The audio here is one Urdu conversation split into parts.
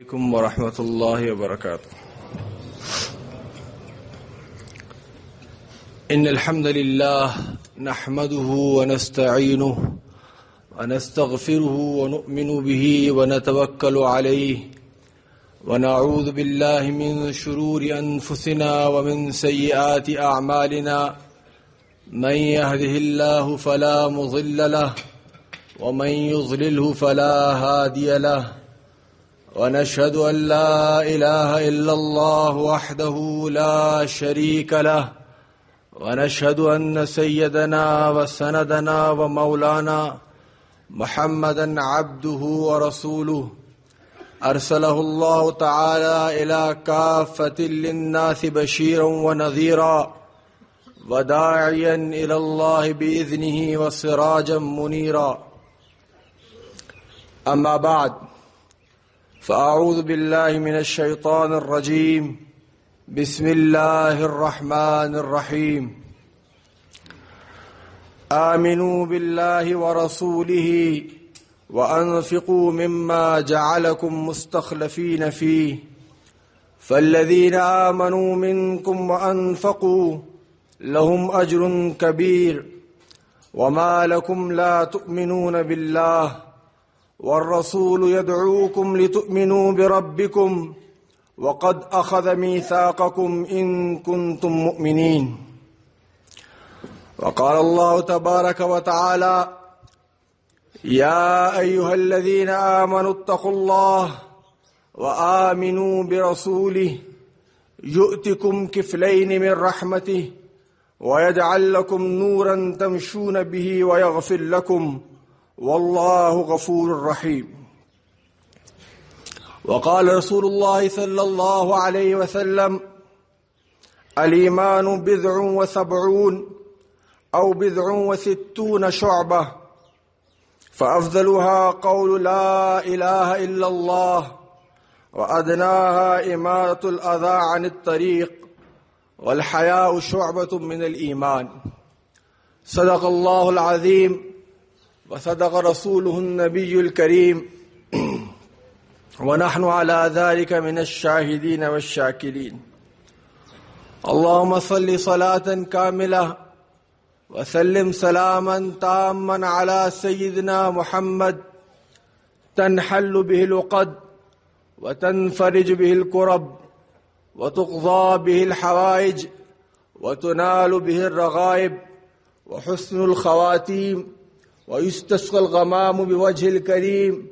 عليكم ورحمة الله وبركاته. إن الحمد لله نحمده ونستعينه ونستغفره ونؤمن به ونتوكل عليه ونعوذ بالله من شرور أنفسنا ومن سيئات أعمالنا من يهده الله فلا مضل له ومن يضلله فلا هادي له ونشهد أن لا إله إلا الله وحده لا شريك له ونشهد أن سيدنا وسندنا ومولانا محمدا عبده ورسوله أرسله الله تعالى إلى كافة للناس بشيرا ونذيرا وداعيا إلى الله بإذنه وسراجا منيرا. أما بعد، فأعوذ بالله من الشيطان الرجيم. بسم الله الرحمن الرحيم. آمنوا بالله ورسوله وأنفقوا مما جعلكم مستخلفين فيه فالذين آمنوا منكم وأنفقوا لهم أجر كبير وما لكم لا تؤمنون بالله والرسول يدعوكم لتؤمنوا بربكم وقد أخذ ميثاقكم إن كنتم مؤمنين. وقال الله تبارك وتعالى: يا أيها الذين آمنوا اتقوا الله وآمنوا برسوله يؤتكم كفلين من رحمته ويجعل لكم نورا تمشون به ويغفر لكم والله غفور رحيم. وقال رسول الله صلى الله عليه وسلم: الإيمان 70 أو 60 شعبة فأفضلها قول لا إله إلا الله وأدناها إماطة الأذى عن الطريق والحياء شعبة من الإيمان. صدق الله العظيم وصدق رسوله النبي الكريم ونحن على ذلك من الشاهدين والشاكرين. اللهم صل صلاة كاملة وسلم سلاما تاما على سيدنا محمد تنحل به العقد وتنفرج به الكرب وتقضى به الحوائج وتنال به الرغائب وحسن الخواتيم ويستسقى الغمام بوجه الكريم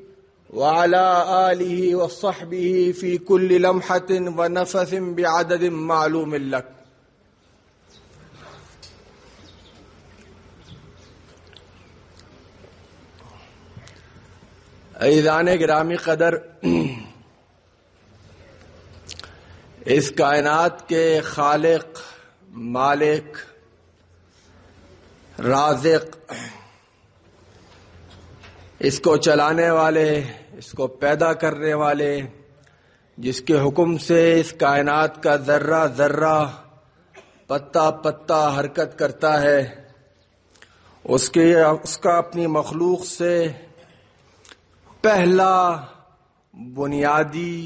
وعلى آله وصحبه في كل لمحة ونفث بعدد معلوم لك. عزیزان گرامی قدر، اس کائنات کے خالق، مالک، رازق، اس کو چلانے والے، اس کو پیدا کرنے والے، جس کے حکم سے اس کائنات کا ذرہ ذرہ، پتا پتا حرکت کرتا ہے، اس کا اپنی مخلوق سے پہلا بنیادی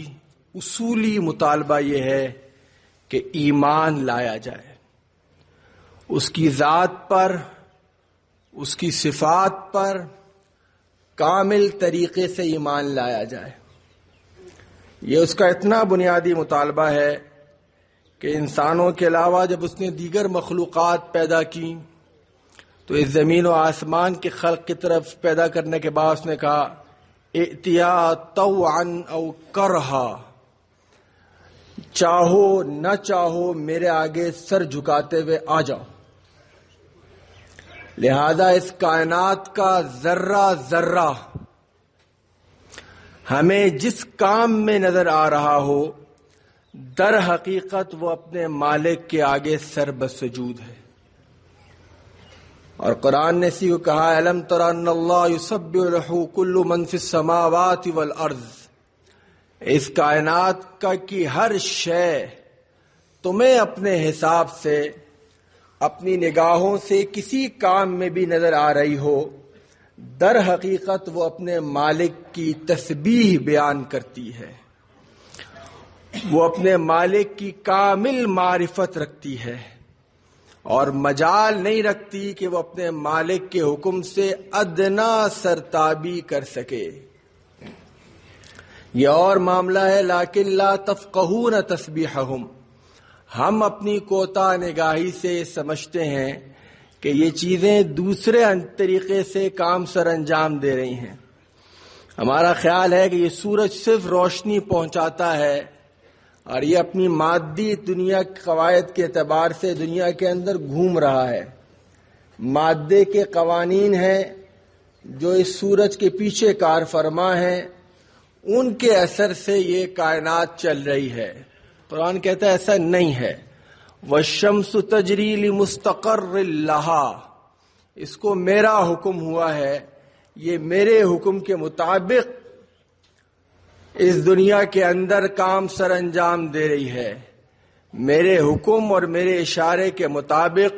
اصولی مطالبہ یہ ہے کہ ایمان لایا جائے، اس کی ذات پر، اس کی صفات پر کامل طریقے سے ایمان لایا جائے. یہ اس کا اتنا بنیادی مطالبہ ہے کہ انسانوں کے علاوہ جب اس نے دیگر مخلوقات پیدا کی تو اس زمین و آسمان کے خلق کی طرف پیدا کرنے کے بعد اس نے کہا: ائتیا طوعا او کرہا، چاہو نہ چاہو میرے آگے سر جھکاتے ہوئے آ جاؤ. لہذا اس کائنات کا ذرہ ذرہ ہمیں جس کام میں نظر آ رہا ہو، در حقیقت وہ اپنے مالک کے آگے سر بسجود ہے. اور قرآن نے اسی کو کہا: الم تر ان اللہ یسبح لہ کل من فی السماوات والارض. اس کائنات کا کی ہر شے تمہیں اپنے حساب سے، اپنی نگاہوں سے کسی کام میں بھی نظر آ رہی ہو، در حقیقت وہ اپنے مالک کی تسبیح بیان کرتی ہے. وہ اپنے مالک کی کامل معرفت رکھتی ہے اور مجال نہیں رکھتی کہ وہ اپنے مالک کے حکم سے ادنا سرتابی کر سکے. یہ اور معاملہ ہے. لیکن لا تفقہون تسبیحہم، ہم اپنی کوتا نگاہی سے سمجھتے ہیں کہ یہ چیزیں دوسرے طریقے سے کام سر انجام دے رہی ہیں. ہمارا خیال ہے کہ یہ سورج صرف روشنی پہنچاتا ہے اور یہ اپنی مادی دنیا کے قواعد کے اعتبار سے دنیا کے اندر گھوم رہا ہے. مادے کے قوانین ہیں جو اس سورج کے پیچھے کار فرما ہیں، ان کے اثر سے یہ کائنات چل رہی ہے. قرآن کہتا ہے ایسا نہیں ہے. وَالشَّمْسُ تَجْرِي لِمُسْتَقَرٍّ لَهَا، اس کو میرا حکم ہوا ہے، یہ میرے حکم کے مطابق اس دنیا کے اندر کام سر انجام دے رہی ہے. میرے حکم اور میرے اشارے کے مطابق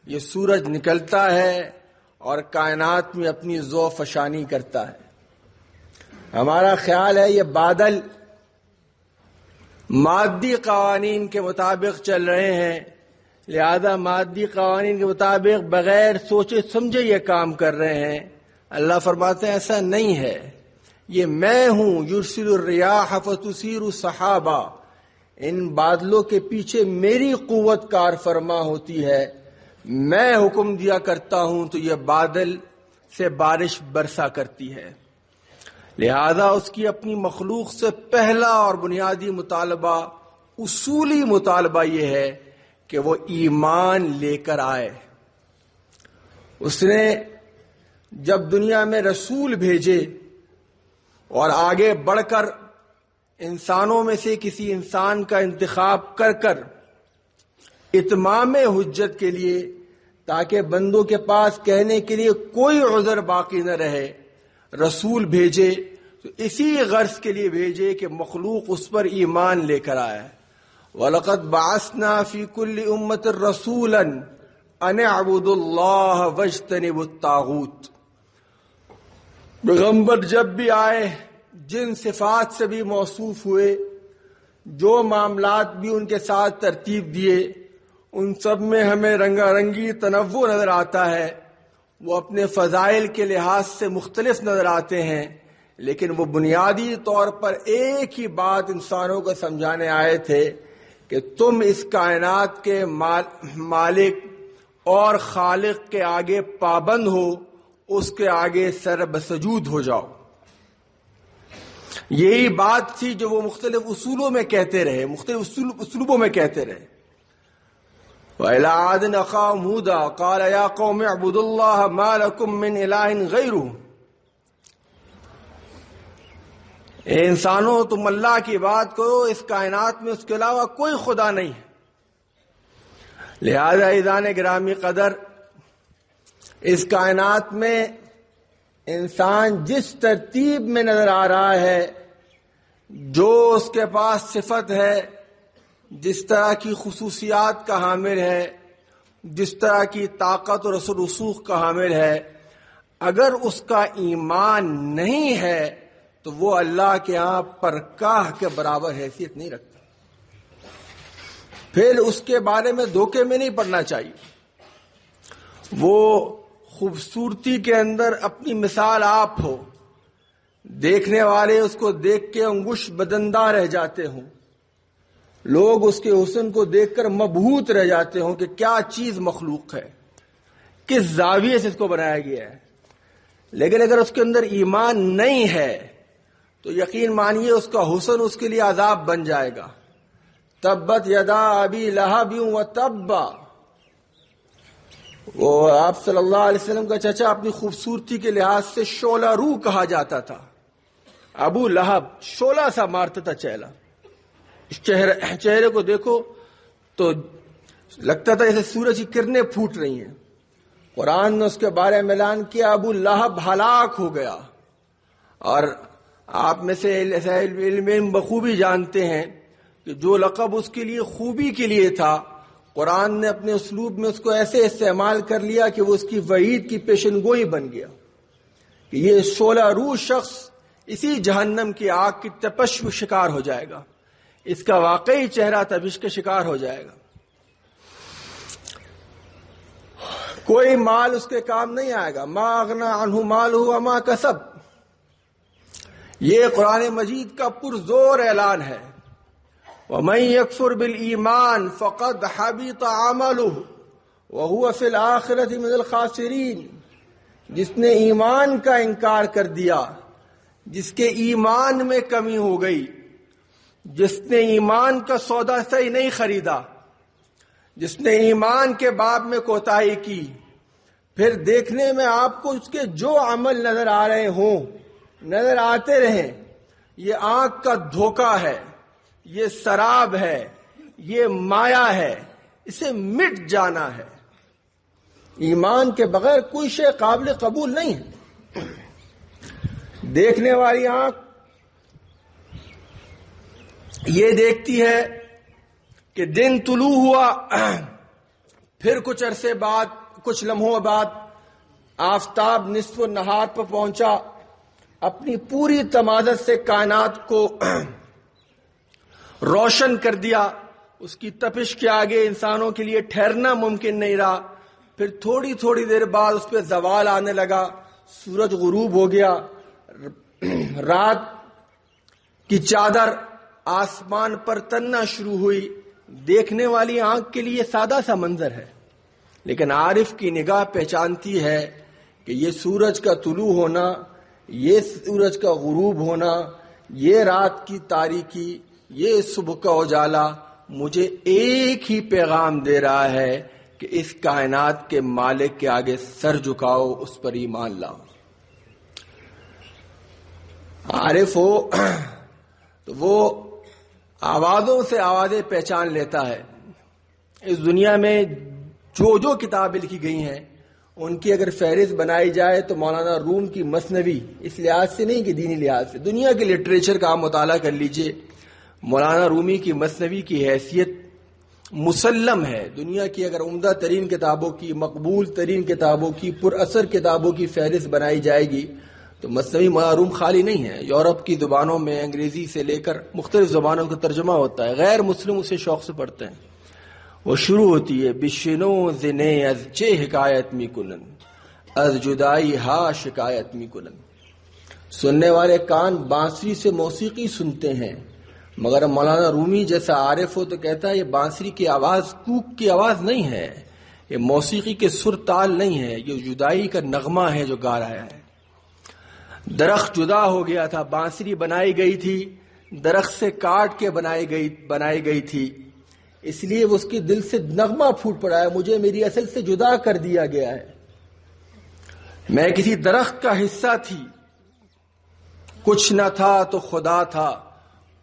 یہ سورج نکلتا ہے اور کائنات میں اپنی ضو فشانی کرتا ہے. ہمارا خیال ہے یہ بادل مادی قوانین کے مطابق چل رہے ہیں، لہذا مادی قوانین کے مطابق بغیر سوچے سمجھے یہ کام کر رہے ہیں. اللہ فرماتے ہیں ایسا نہیں ہے، یہ میں ہوں. یرسل الریاح فتثیر سحابا، ان بادلوں کے پیچھے میری قوت کار فرما ہوتی ہے. میں حکم دیا کرتا ہوں تو یہ بادل سے بارش برسا کرتی ہے. لہذا اس کی اپنی مخلوق سے پہلا اور بنیادی مطالبہ، اصولی مطالبہ یہ ہے کہ وہ ایمان لے کر آئے. اس نے جب دنیا میں رسول بھیجے اور آگے بڑھ کر انسانوں میں سے کسی انسان کا انتخاب کر کر اتمام حجت کے لیے، تاکہ بندوں کے پاس کہنے کے لیے کوئی عذر باقی نہ رہے، رسول بھیجے تو اسی غرض کے لیے بھیجے کہ مخلوق اس پر ایمان لے کر آئے. وَلَقَدْ بَعَثْنَا فِي كُلِّ أُمَّةٍ رَسُولًا أَنِ اعْبُدُوا اللَّهَ وَاجْتَنِبُوا الطَّاغُوتَ. پیغمبر جب بھی آئے، جن صفات سے بھی موصوف ہوئے، جو معاملات بھی ان کے ساتھ ترتیب دیے، ان سب میں ہمیں رنگا رنگی تنوع نظر آتا ہے. وہ اپنے فضائل کے لحاظ سے مختلف نظر آتے ہیں، لیکن وہ بنیادی طور پر ایک ہی بات انسانوں کو سمجھانے آئے تھے کہ تم اس کائنات کے مالک اور خالق کے آگے پابند ہو، اس کے آگے سر بسجود ہو جاؤ. یہی بات تھی جو وہ مختلف اصولوں میں کہتے رہے، مختلف اسلوبوں میں کہتے رہے. وَإِلَىٰ عَادٍ أَخَاهُمْ هُودًا قَالَ يَا قَوْمِ اعْبُدُوا اللَّهَ مَا لَكُم مِّنْ إِلَٰهٍ غَيْرُهُ. اے انسانوں، تم اللہ کی بات کرو، اس کائنات میں اس کے علاوہ کوئی خدا نہیں ہے. لہذا عزیزان گرامی قدر، اس کائنات میں انسان جس ترتیب میں نظر آ رہا ہے، جو اس کے پاس صفت ہے، جس طرح کی خصوصیات کا حامل ہے، جس طرح کی طاقت اور اثر رسوخ کا حامل ہے، اگر اس کا ایمان نہیں ہے تو وہ اللہ کے ہاں پرکاہ کے برابر حیثیت نہیں رکھتا. پھر اس کے بارے میں دھوکے میں نہیں پڑنا چاہیے. وہ خوبصورتی کے اندر اپنی مثال آپ ہو، دیکھنے والے اس کو دیکھ کے انگوش بدندہ رہ جاتے ہوں، لوگ اس کے حسن کو دیکھ کر مبہوت رہ جاتے ہوں کہ کیا چیز مخلوق ہے، کس زاویے سے اس کو بنایا گیا ہے. لیکن اگر اس کے اندر ایمان نہیں ہے تو یقین مانیے اس کا حسن اس کے لیے عذاب بن جائے گا. تبت یدا ابی لہب وتب، وہ آپ صلی اللہ علیہ وسلم کا چچا اپنی خوبصورتی کے لحاظ سے شعلہ رو کہا جاتا تھا. ابو لہب شعلہ سا مارتا تھا چہرہ، چہرے کو دیکھو تو لگتا تھا جیسے سورج کی کرنیں پھوٹ رہی ہیں. قرآن نے اس کے بارے میں اعلان کیا ابو لہب ہلاک ہو گیا. اور آپ میں سے علم بخوبی جانتے ہیں کہ جو لقب اس کے لیے خوبی کے لیے تھا، قرآن نے اپنے اسلوب میں اس کو ایسے استعمال کر لیا کہ وہ اس کی وعید کی پیشن گوئی بن گیا کہ یہ شعلہ رو شخص اسی جہنم کی آگ کی تپش میں شکار ہو جائے گا. اس کا واقعی چہرہ تبش کا شکار ہو جائے گا. کوئی مال اس کے کام نہیں آئے گا. ما اغنا عنہ مالہ وما کسب. یہ قرآن مجید کا پرزور اعلان ہے. وَمَن يَكْفُرْ بِالْإِيمَانِ فَقَدْ حَبِطَ عَمَلُهُ وَهُوَ فِي الْآخِرَةِ مِنَ الْخَاسِرِينَ. جس نے ایمان کا انکار کر دیا، جس کے ایمان میں کمی ہو گئی، جس نے ایمان کا سودا صحیح نہیں خریدا، جس نے ایمان کے باب میں کوتاہی کی، پھر دیکھنے میں آپ کو اس کے جو عمل نظر آ رہے ہوں، نظر آتے رہیں، یہ آنکھ کا دھوکہ ہے، یہ سراب ہے، یہ مایا ہے، اسے مٹ جانا ہے. ایمان کے بغیر کوئی شے قابل قبول نہیں ہے. دیکھنے والی آنکھ یہ دیکھتی ہے کہ دن طلوع ہوا، پھر کچھ عرصے بعد، کچھ لمحوں بعد آفتاب نصف النہار پر پہنچا، اپنی پوری تمازت سے کائنات کو روشن کر دیا. اس کی تپش کے آگے انسانوں کے لیے ٹھہرنا ممکن نہیں رہا. پھر تھوڑی تھوڑی دیر بعد اس پہ زوال آنے لگا، سورج غروب ہو گیا، رات کی چادر آسمان پر تننا شروع ہوئی. دیکھنے والی آنکھ کے لیے سادہ سا منظر ہے، لیکن عارف کی نگاہ پہچانتی ہے کہ یہ سورج کا طلوع ہونا، یہ سورج کا غروب ہونا، یہ رات کی تاریکی، یہ صبح کا اجالا مجھے ایک ہی پیغام دے رہا ہے کہ اس کائنات کے مالک کے آگے سر جھکاؤ، اس پر ایمان لاؤ. عارف ہو تو وہ آوازوں سے آوازیں پہچان لیتا ہے. اس دنیا میں جو جو کتابیں لکھی گئی ہیں ان کی اگر فہرست بنائی جائے تو مولانا روم کی مثنوی، اس لحاظ سے نہیں کہ دینی لحاظ سے، دنیا کے لٹریچر کا آپ مطالعہ کر لیجئے، مولانا رومی کی مثنوی کی حیثیت مسلم ہے. دنیا کی اگر عمدہ ترین کتابوں کی، مقبول ترین کتابوں کی، پر اثر کتابوں کی فہرست بنائی جائے گی تو مثنوی مولانا روم خالی نہیں ہے. یورپ کی زبانوں میں انگریزی سے لے کر مختلف زبانوں کا ترجمہ ہوتا ہے، غیر مسلم اسے شوق سے پڑھتے ہیں. وہ شروع ہوتی ہے بشنو زنے از چے حکایت می کنن از جدائی ہا شکایت می کنن. سننے والے کان بانسری سے موسیقی سنتے ہیں، مگر مولانا رومی جیسا عارف ہو تو کہتا ہے یہ بانسری کی آواز کوک کی آواز نہیں ہے، یہ موسیقی کے سر تال نہیں ہے، یہ جدائی کا نغمہ ہے جو گا رہا ہے. درخت جدا ہو گیا تھا، بانسری بنائی گئی تھی، درخت سے کاٹ کے بنائی گئی تھی، اس لیے وہ اس کے دل سے نغمہ پھوٹ پڑا ہے، مجھے میری اصل سے جدا کر دیا گیا ہے. میں کسی درخت کا حصہ تھی، کچھ نہ تھا تو خدا تھا،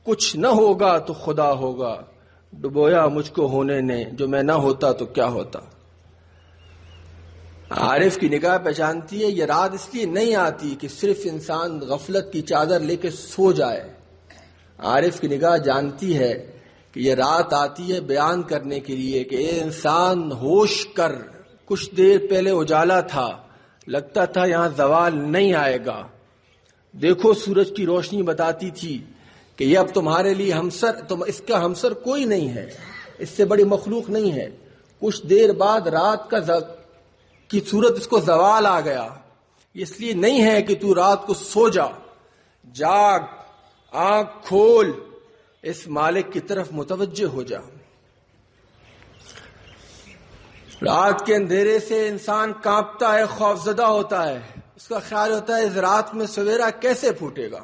کچھ نہ ہوگا تو خدا ہوگا، ڈبویا مجھ کو ہونے نے، جو میں نہ ہوتا تو کیا ہوتا. عارف کی نگاہ پہچانتی ہے یہ رات اس لیے نہیں آتی کہ صرف انسان غفلت کی چادر لے کے سو جائے. عارف کی نگاہ جانتی ہے کہ یہ رات آتی ہے بیان کرنے کے لیے کہ اے انسان ہوش کر، کچھ دیر پہلے اجالا تھا، لگتا تھا یہاں زوال نہیں آئے گا. دیکھو سورج کی روشنی بتاتی تھی کہ یہ اب تمہارے لیے اس کا ہمسر کوئی نہیں ہے، اس سے بڑی مخلوق نہیں ہے. کچھ دیر بعد رات کی صورت اس کو زوال آ گیا. اس لیے نہیں ہے کہ تو رات کو سو جا، جاگ، آنکھ کھول، اس مالک کی طرف متوجہ ہو جا. رات کے اندھیرے سے انسان کانپتا ہے، خوفزدہ ہوتا ہے، اس کا خیال ہوتا ہے اس رات میں سویرا کیسے پھوٹے گا.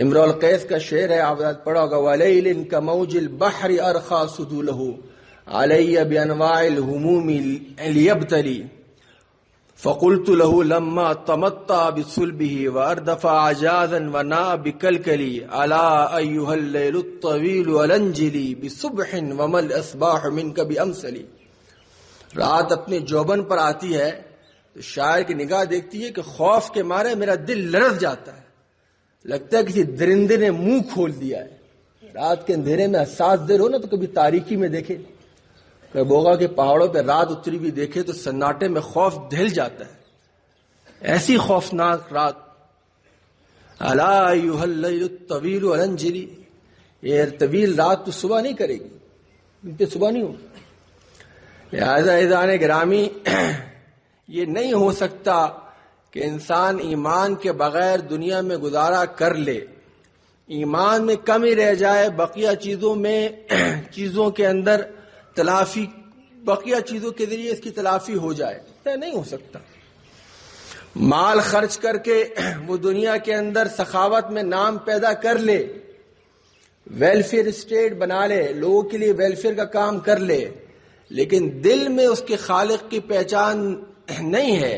امرؤ القیس کا شعر ہے، آپ نے پڑھا ہوگا، وَلَيْلٍ كَمَوْجِ الْبَحْرِ أَرْخَى سُدُولَهُ عَلَيَّ بِأَنْوَاعِ الْهُمُومِ لِيَبْتَلِي فقلت له لما تمتع بصلبه واردف عجازا ونا بكلكلي الا ايها الليل الطويل ولنجلي بصبح وما الاصباح منك بامثلي. رات اپنے جوبن پر آتی ہے تو شاعر کی نگاہ دیکھتی ہے کہ خوف کے مارے میرا دل لرز جاتا ہے، لگتا ہے کسی درندے نے منہ کھول دیا ہے. رات کے اندھیرے میں حساس دیر ہو نا تو کبھی تاریکی میں دیکھے، بوگا کے پہاڑوں پہ رات اتری بھی دیکھے تو سناٹے میں خوف دہل جاتا ہے. ایسی خوفناک رات. الا ایھا اللیل الطویل ولنجلی، یہ طویل رات تو صبح نہیں کرے گی، ان پہ صبح نہیں ہوگی۔ لہذا عزیزان گرامی، یہ نہیں ہو سکتا کہ انسان ایمان کے بغیر دنیا میں گزارا کر لے، ایمان میں کمی رہ جائے، بقیہ چیزوں کے اندر تلافی، بقیہ چیزوں کے ذریعے اس کی تلافی ہو جائے، ایسا نہیں ہو سکتا۔ مال خرچ کر کے وہ دنیا کے اندر سخاوت میں نام پیدا کر لے، ویلفیئر اسٹیٹ بنا لے، لوگوں کے لیے ویلفیئر کا کام کر لے، لیکن دل میں اس کے خالق کی پہچان نہیں ہے،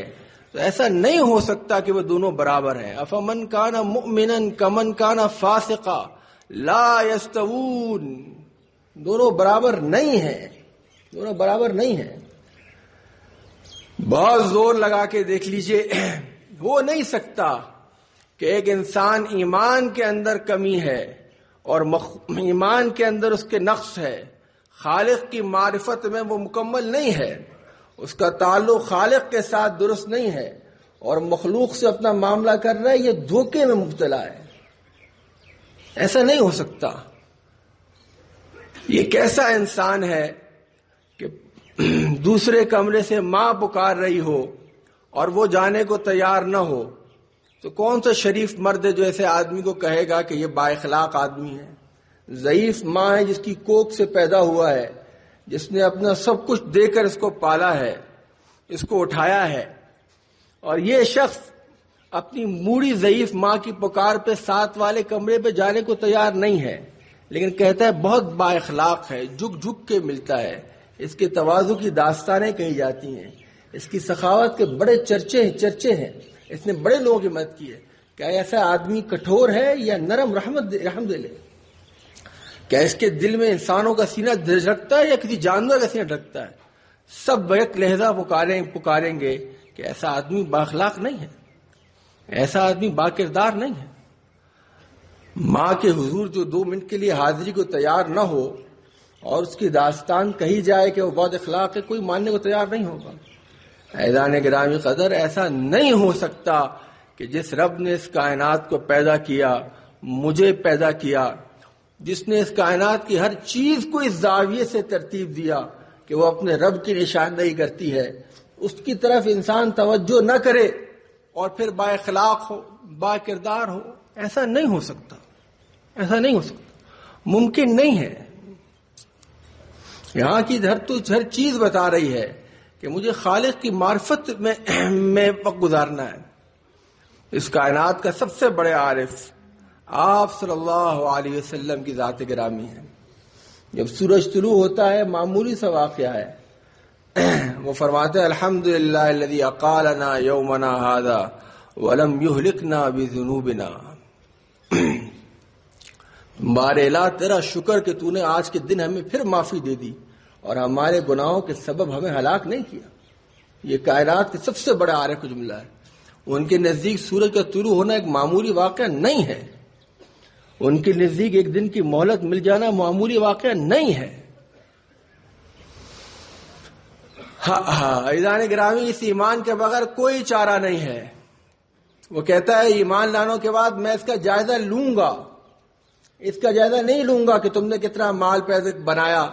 تو ایسا نہیں ہو سکتا کہ وہ دونوں برابر ہیں۔ افمن کان مؤمنا کمن کان فاسقا لا یستوون، دونوں برابر نہیں ہیں، دونوں برابر نہیں ہیں۔ بہت زور لگا کے دیکھ لیجئے، ہو نہیں سکتا کہ ایک انسان ایمان کے اندر کمی ہے اور ایمان کے اندر اس کے نقص ہے، خالق کی معرفت میں وہ مکمل نہیں ہے، اس کا تعلق خالق کے ساتھ درست نہیں ہے، اور مخلوق سے اپنا معاملہ کر رہا ہے، یہ دھوکے میں مبتلا ہے۔ ایسا نہیں ہو سکتا۔ یہ کیسا انسان ہے کہ دوسرے کمرے سے ماں پکار رہی ہو اور وہ جانے کو تیار نہ ہو، تو کون سا شریف مرد ہے جو ایسے آدمی کو کہے گا کہ یہ با اخلاق آدمی ہے؟ ضعیف ماں ہے جس کی کوکھ سے پیدا ہوا ہے، جس نے اپنا سب کچھ دے کر اس کو پالا ہے، اس کو اٹھایا ہے، اور یہ شخص اپنی موڑی ضعیف ماں کی پکار پہ ساتھ والے کمرے پہ جانے کو تیار نہیں ہے، لیکن کہتا ہے بہت با اخلاق ہے، جھک جھک کے ملتا ہے، اس کے تواضع کی داستانیں کہی جاتی ہیں، اس کی سخاوت کے بڑے چرچے ہیں، اس نے بڑے لوگوں کی مدد کی ہے۔ کیا ایسا آدمی کٹھور ہے یا نرم رحم دل ہے؟ کیا اس کے دل میں انسانوں کا سینہ دھڑکتا ہے یا کسی جانور کا سینہ دھڑکتا ہے؟ سب بیک لہجہ پکاریں گے کہ ایسا آدمی با اخلاق نہیں ہے، ایسا آدمی با کردار نہیں ہے۔ ماں کے حضور جو 2 منٹ کے لیے حاضری کو تیار نہ ہو اور اس کی داستان کہی جائے کہ وہ بہت اخلاق ہے، کوئی ماننے کو تیار نہیں ہوگا۔ عزیزان گرامی قدر، ایسا نہیں ہو سکتا کہ جس رب نے اس کائنات کو پیدا کیا، مجھے پیدا کیا، جس نے اس کائنات کی ہر چیز کو اس زاویے سے ترتیب دیا کہ وہ اپنے رب کی نشاندہی کرتی ہے، اس کی طرف انسان توجہ نہ کرے اور پھر با اخلاق ہو، با کردار ہو، ایسا نہیں ہو سکتا، ایسا نہیں ہو سکتا، ممکن نہیں ہے۔ یہاں کی ہر چیز بتا رہی ہے کہ مجھے خالق کی معرفت میں وقت گزارنا ہے۔ اس کائنات کا سب سے بڑے عارف آپ صلی اللہ علیہ وسلم کی ذات گرامی ہے۔ جب سورج طلوع ہوتا ہے، معمولی سا واقعہ ہے، وہ فرماتے ہیں الحمدللہ الذی اقالنا یومنا ھذا ولم یہلکنا بذنوبنا۔ بارے الہ تیرا شکر کہ تو نے آج کے دن ہمیں پھر معافی دے دی اور ہمارے گناہوں کے سبب ہمیں ہلاک نہیں کیا۔ یہ کائنات کے سب سے بڑے عارف کا جملہ ہے۔ ان کے نزدیک سورج کا طلوع ہونا ایک معمولی واقعہ نہیں ہے، ان کے نزدیک ایک دن کی مہلت مل جانا معمولی واقعہ نہیں ہے۔ عزیزان گرامی، اس ایمان کے بغیر کوئی چارہ نہیں ہے۔ وہ کہتا ہے ایمان لانے کے بعد میں اس کا جائزہ لوں گا، اس کا جائزہ نہیں لوں گا کہ تم نے کتنا مال پیدا بنایا،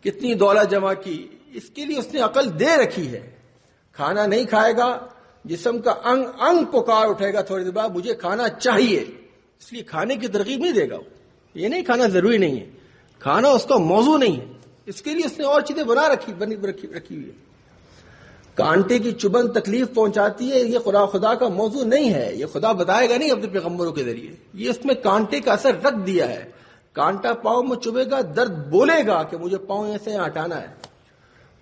کتنی دولت جمع کی، اس کے لیے اس نے عقل دے رکھی ہے۔ کھانا نہیں کھائے گا، جسم کا انگ پکار اٹھے گا تھوڑی دیر بعد مجھے کھانا چاہیے، اس لیے کھانے کی ترغیب نہیں دے گا۔ یہ نہیں کھانا ضروری نہیں ہے، کھانا اس کا موضوع نہیں ہے، اس کے لیے اس نے اور چیزیں رکھی ہوئی ہے۔ کانٹے کی چبھن تکلیف پہنچاتی ہے، یہ خدا کا موضوع نہیں ہے، یہ خدا بتائے گا نہیں اپنے پیغمبروں کے ذریعے، یہ اس میں کانٹے کا اثر رکھ دیا ہے۔ کانٹا پاؤں میں چبھے گا، درد بولے گا کہ مجھے پاؤں ایسے ہٹانا ہے۔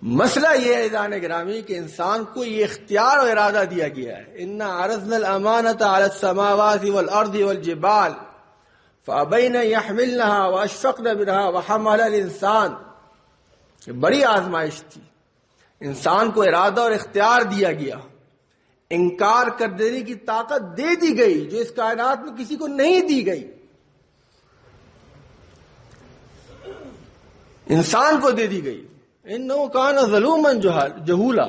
مسئلہ یہ ہے عزیزان گرامی کہ انسان کو یہ اختیار اور ارادہ دیا گیا ہے۔ انا عرضنا الامانۃ علی السماوات والارض والجبال فابین یحملنها واشفقن منها وحملها الانسان۔ یہ بڑی آزمائش تھی، انسان کو ارادہ اور اختیار دیا گیا، انکار کر دینے کی طاقت دے دی گئی جو اس کائنات میں کسی کو نہیں دی گئی، انسان کو دے دی گئی۔ انه کان ظلوما جہولا۔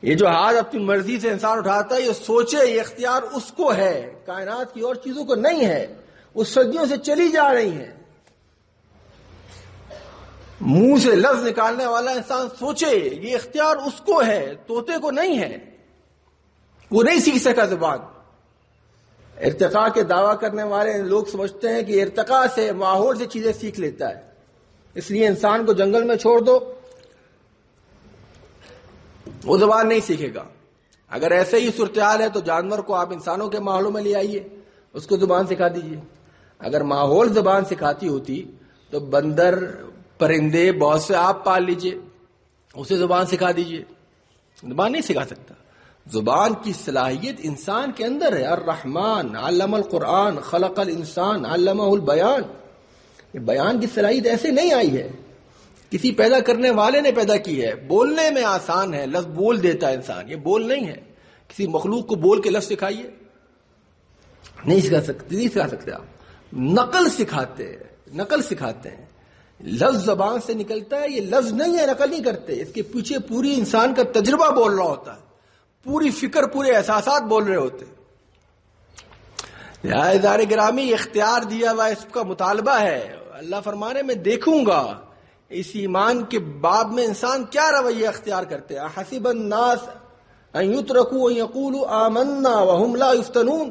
یہ جو ہاتھ اپنی مرضی سے انسان اٹھاتا ہے، یہ سوچے، یہ اختیار اس کو ہے، کائنات کی اور چیزوں کو نہیں ہے۔ وہ صدیوں سے چلی جا رہی ہیں. منہ سے لفظ نکالنے والا انسان سوچے یہ اختیار اس کو ہے, طوطے کو نہیں ہے. وہ نہیں سیکھ سکا زبان. ارتقاء کے دعویٰ کرنے والے لوگ سمجھتے ہیں کہ ارتقاء سے, ماحول سے چیزیں سیکھ لیتا ہے, اس لیے انسان کو جنگل میں چھوڑ دو وہ زبان نہیں سیکھے گا. اگر ایسے ہی صورتحال ہے تو جانور کو آپ انسانوں کے ماحولوں میں لے آئیے, اس کو زبان سکھا دیجیے. اگر ماحول زبان سکھاتی ہوتی تو بندر, پرندے بہت سے آپ پال لیجئے, اسے زبان سکھا دیجئے. زبان نہیں سکھا سکتا. زبان کی صلاحیت انسان کے اندر ہے. الرحمن علم القرآن خلق الانسان علمہ البیان. یہ بیان کی صلاحیت ایسے نہیں آئی ہے, کسی پیدا کرنے والے نے پیدا کی ہے. بولنے میں آسان ہے, لفظ بول دیتا ہے انسان, یہ بول نہیں ہے. کسی مخلوق کو بول کے لفظ سکھائیے, نہیں سکھا سکتے آپ. نقل سکھاتے ہیں. لفظ زبان سے نکلتا ہے, یہ لفظ نہیں ہے, نقل نہیں کرتے. اس کے پیچھے پوری انسان کا تجربہ بول رہا ہوتا ہے, پوری فکر, پورے احساسات بول رہے ہوتے. عزیزان گرامی, اختیار دیا ہوا اس کا مطالبہ ہے. اللہ فرمانے میں دیکھوں گا اس ایمان کے باب میں انسان کیا رویہ اختیار کرتے ہیں. حسب الناس ان یترکوا ان یقولوا آمنا وهم لا یفتنون.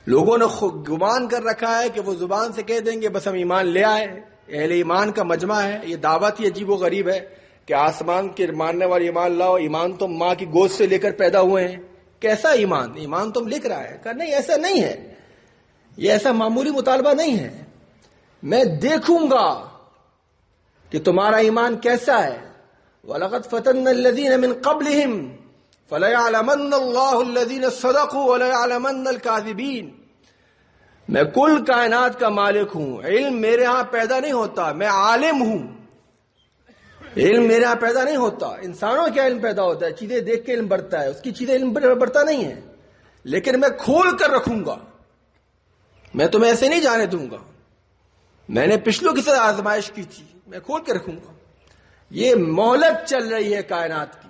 لوگوں نے گمان کر رکھا ہے کہ وہ زبان سے کہہ دیں گے بس ہم ایمان لے آئے. اہل ایمان کا مجمع ہے. یہ دعوت ہی عجیب و غریب ہے کہ آسمان کے ماننے والے ایمان لاؤ. ایمان تم ماں کی گود سے لے کر پیدا ہوئے ہیں. کیسا ایمان؟ ایمان تم لکھ رہا ہے. کہا نہیں, ایسا نہیں ہے. یہ ایسا معمولی مطالبہ نہیں ہے. میں دیکھوں گا کہ تمہارا ایمان کیسا ہے. وَلَقَدْ فَتَنَّا الَّذِينَ مِن قَبْلِهِمْ فَلَيَعْلَمَنَّ اللَّهُ الَّذِينَ صَدَقُوا وَلَيَعْلَمَنَّ الْكَاذِبِينَ. میں کل کائنات کا مالک ہوں. علم میرے ہاں پیدا نہیں ہوتا, میں عالم ہوں. علم میرے ہاں پیدا نہیں ہوتا. انسانوں کا علم پیدا ہوتا ہے, چیزیں دیکھ کے علم بڑھتا ہے, اس کی چیزیں علم بڑھتا نہیں ہے. لیکن میں کھول کر رکھوں گا, میں تمہیں ایسے نہیں جانے دوں گا. میں نے پچھلوں کی طرح آزمائش کی تھی, میں کھول کے رکھوں گا. یہ مہلت چل رہی ہے کائنات کی.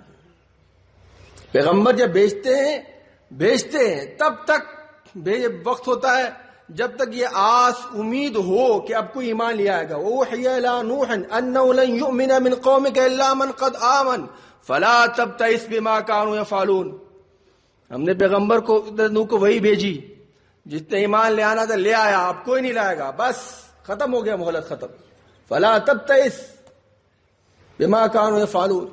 پیغمبر جب بھیجتے ہیں تب تک وقت ہوتا ہے جب تک یہ آس امید ہو کہ اب کوئی ایمان لے آئے گا. وَأُوحِيَ إِلَىٰ نُوحٍ أَنَّهُ لَن يُؤْمِنَ مِن قَوْمِكَ إِلَّا مَن قَدْ آمَنَ فَلَا تَبْتَئِسْ بِمَا كَانُوا يَفْعَلُونَ. ہم نے پیغمبر کو نوح کو وہی بھیجی, جس نے ایمان لے آنا تھا لے آیا, اب کوئی نہیں لائے گا, بس ختم ہو گیا, مہلت ختم. فَلَا تَبْتَئِسْ بِمَا كَانُوا يَفْعَلُونَ.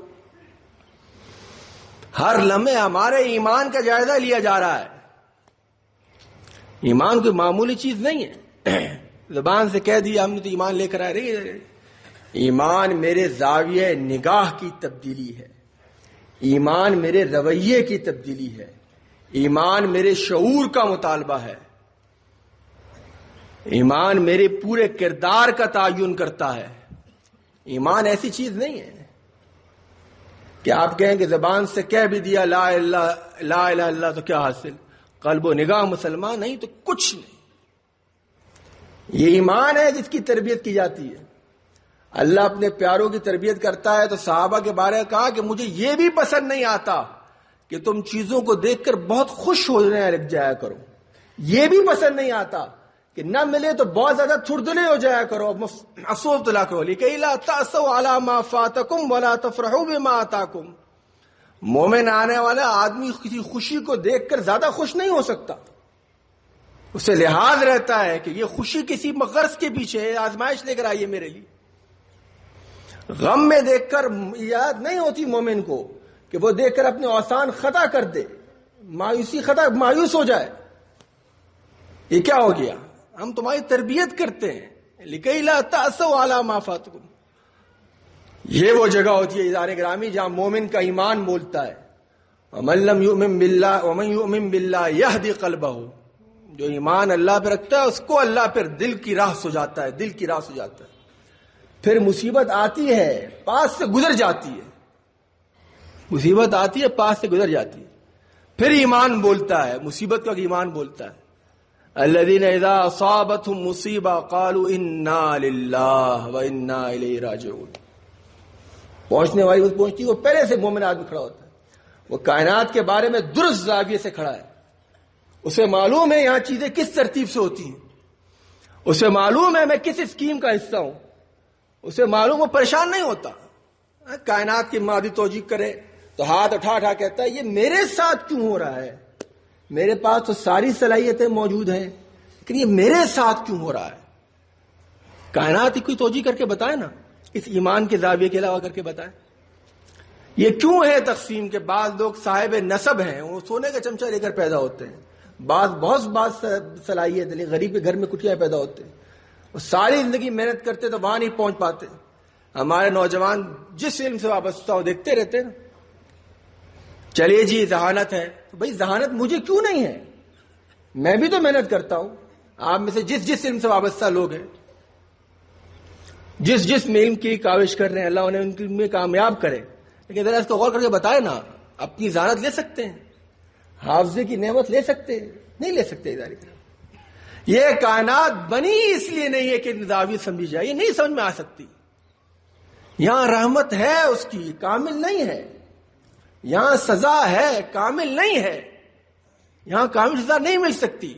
ہر لمحے ہمارے ایمان کا جائزہ لیا جا رہا ہے. ایمان کوئی معمولی چیز نہیں ہے. زبان سے کہہ دیا ہم نے تو ایمان لے کر آئے. رہی ایمان میرے زاویہ نگاہ کی تبدیلی ہے. ایمان میرے رویے کی تبدیلی ہے. ایمان میرے شعور کا مطالبہ ہے. ایمان میرے پورے کردار کا تعین کرتا ہے. ایمان ایسی چیز نہیں ہے کہ آپ کہیں کہ زبان سے کہہ بھی دیا لا الہ الا اللہ تو کیا حاصل, قلب و نگاہ مسلمان نہیں تو کچھ نہیں. یہ ایمان ہے جس کی تربیت کی جاتی ہے. اللہ اپنے پیاروں کی تربیت کرتا ہے تو صحابہ کے بارے میں کہا کہ مجھے یہ بھی پسند نہیں آتا کہ تم چیزوں کو دیکھ کر بہت خوش ہونے لگ جایا کرو. یہ بھی پسند نہیں آتا کہ نہ ملے تو بہت زیادہ تھردلے ہو جایا کرو, افسوس تلا کرو. لِكَيْ لَا تَأْسَوْا عَلَىٰ مَا فَاتَكُمْ وَلَا تَفْرَحُوا بِمَا آتَاكُمْ. مومن آنے والا آدمی کسی خوشی کو دیکھ کر زیادہ خوش نہیں ہو سکتا. اسے لحاظ رہتا ہے کہ یہ خوشی کسی غرض کے پیچھے ہے, آزمائش لے کر آئیے میرے لیے. غم میں دیکھ کر یاد نہیں ہوتی مومن کو کہ وہ دیکھ کر اپنے اوسان خطا کر دے, مایوس ہو جائے. یہ کیا ہو گیا؟ ہم تمہاری تربیت کرتے ہیں. لِكَيْ لَا تَأْسَوْا عَلَىٰ مَا فَاتَكُمْ. یہ وہ جگہ ہوتی ہے عزیزان گرامی جہاں مومن کا ایمان بولتا ہے. وَمَن لَّمْ يُؤْمِن بِاللَّهِ وَمَن يُؤْمِن بِاللَّهِ يَهْدِ قَلْبَهُ. جو ایمان اللہ پہ رکھتا ہے اس کو اللہ پھر دل کی راہ سجاتا ہے. پھر مصیبت آتی ہے پاس سے گزر جاتی ہے. پھر ایمان بولتا ہے, مصیبت کا ایمان بولتا ہے. الذین اذا اصابتهم مصیبہ قالوا انا للہ وانا الیہ راجعون. پہنچتی وہ پہلے سے مومن آدمی کھڑا ہوتا ہے. وہ کائنات کے بارے میں درست زاویے سے کھڑا ہے. اسے معلوم ہے یہاں چیزیں کس ترتیب سے ہوتی ہیں. اسے معلوم ہے میں کس اسکیم کا حصہ ہوں، اسے معلوم، وہ پریشان نہیں ہوتا. کائنات کی مادی توجیہ کرے تو ہاتھ اٹھا کہتا ہے یہ میرے ساتھ کیوں ہو رہا ہے؟ میرے پاس تو ساری صلاحیتیں موجود ہیں، لیکن یہ میرے ساتھ کیوں ہو رہا ہے؟ کائنات کی کوئی توجیہ کر کے بتائے نا، اس ایمان کے زاویے کے علاوہ کر کے بتائے. یہ کیوں ہے تقسیم کے بعض لوگ صاحب نسب ہیں، وہ سونے کا چمچہ لے کر پیدا ہوتے ہیں، بہت صلاحیت ہے، غریب کے گھر میں کٹیا پیدا ہوتے ہیں، وہ ساری زندگی محنت کرتے تو وہاں نہیں پہنچ پاتے. ہمارے نوجوان جس علم سے وابستہ ہو دیکھتے رہتے ہیں نا. چلیے جی ذہانت ہے، تو بھائی ذہانت مجھے کیوں نہیں ہے؟ میں بھی تو محنت کرتا ہوں. آپ میں سے جس علم سے وابستہ لوگ ہیں، جس علم کی کاوش کر رہے ہیں، اللہ انہیں ان کے میں کامیاب کرے، لیکن ذرا اس کو غور کر کے بتائے نا. اپنی ذہانت لے سکتے ہیں، حافظے کی نعمت لے سکتے ہیں؟ نہیں لے سکتے. یہ کائنات بنی اس لیے نہیں ہے کہ زاویہ سمجھی جائے، یہ نہیں سمجھ میں آ سکتی. یہاں رحمت ہے اس کی، کامل نہیں ہے. یہاں سزا ہے، کامل نہیں ہے. یہاں کامل سزا نہیں مل سکتی.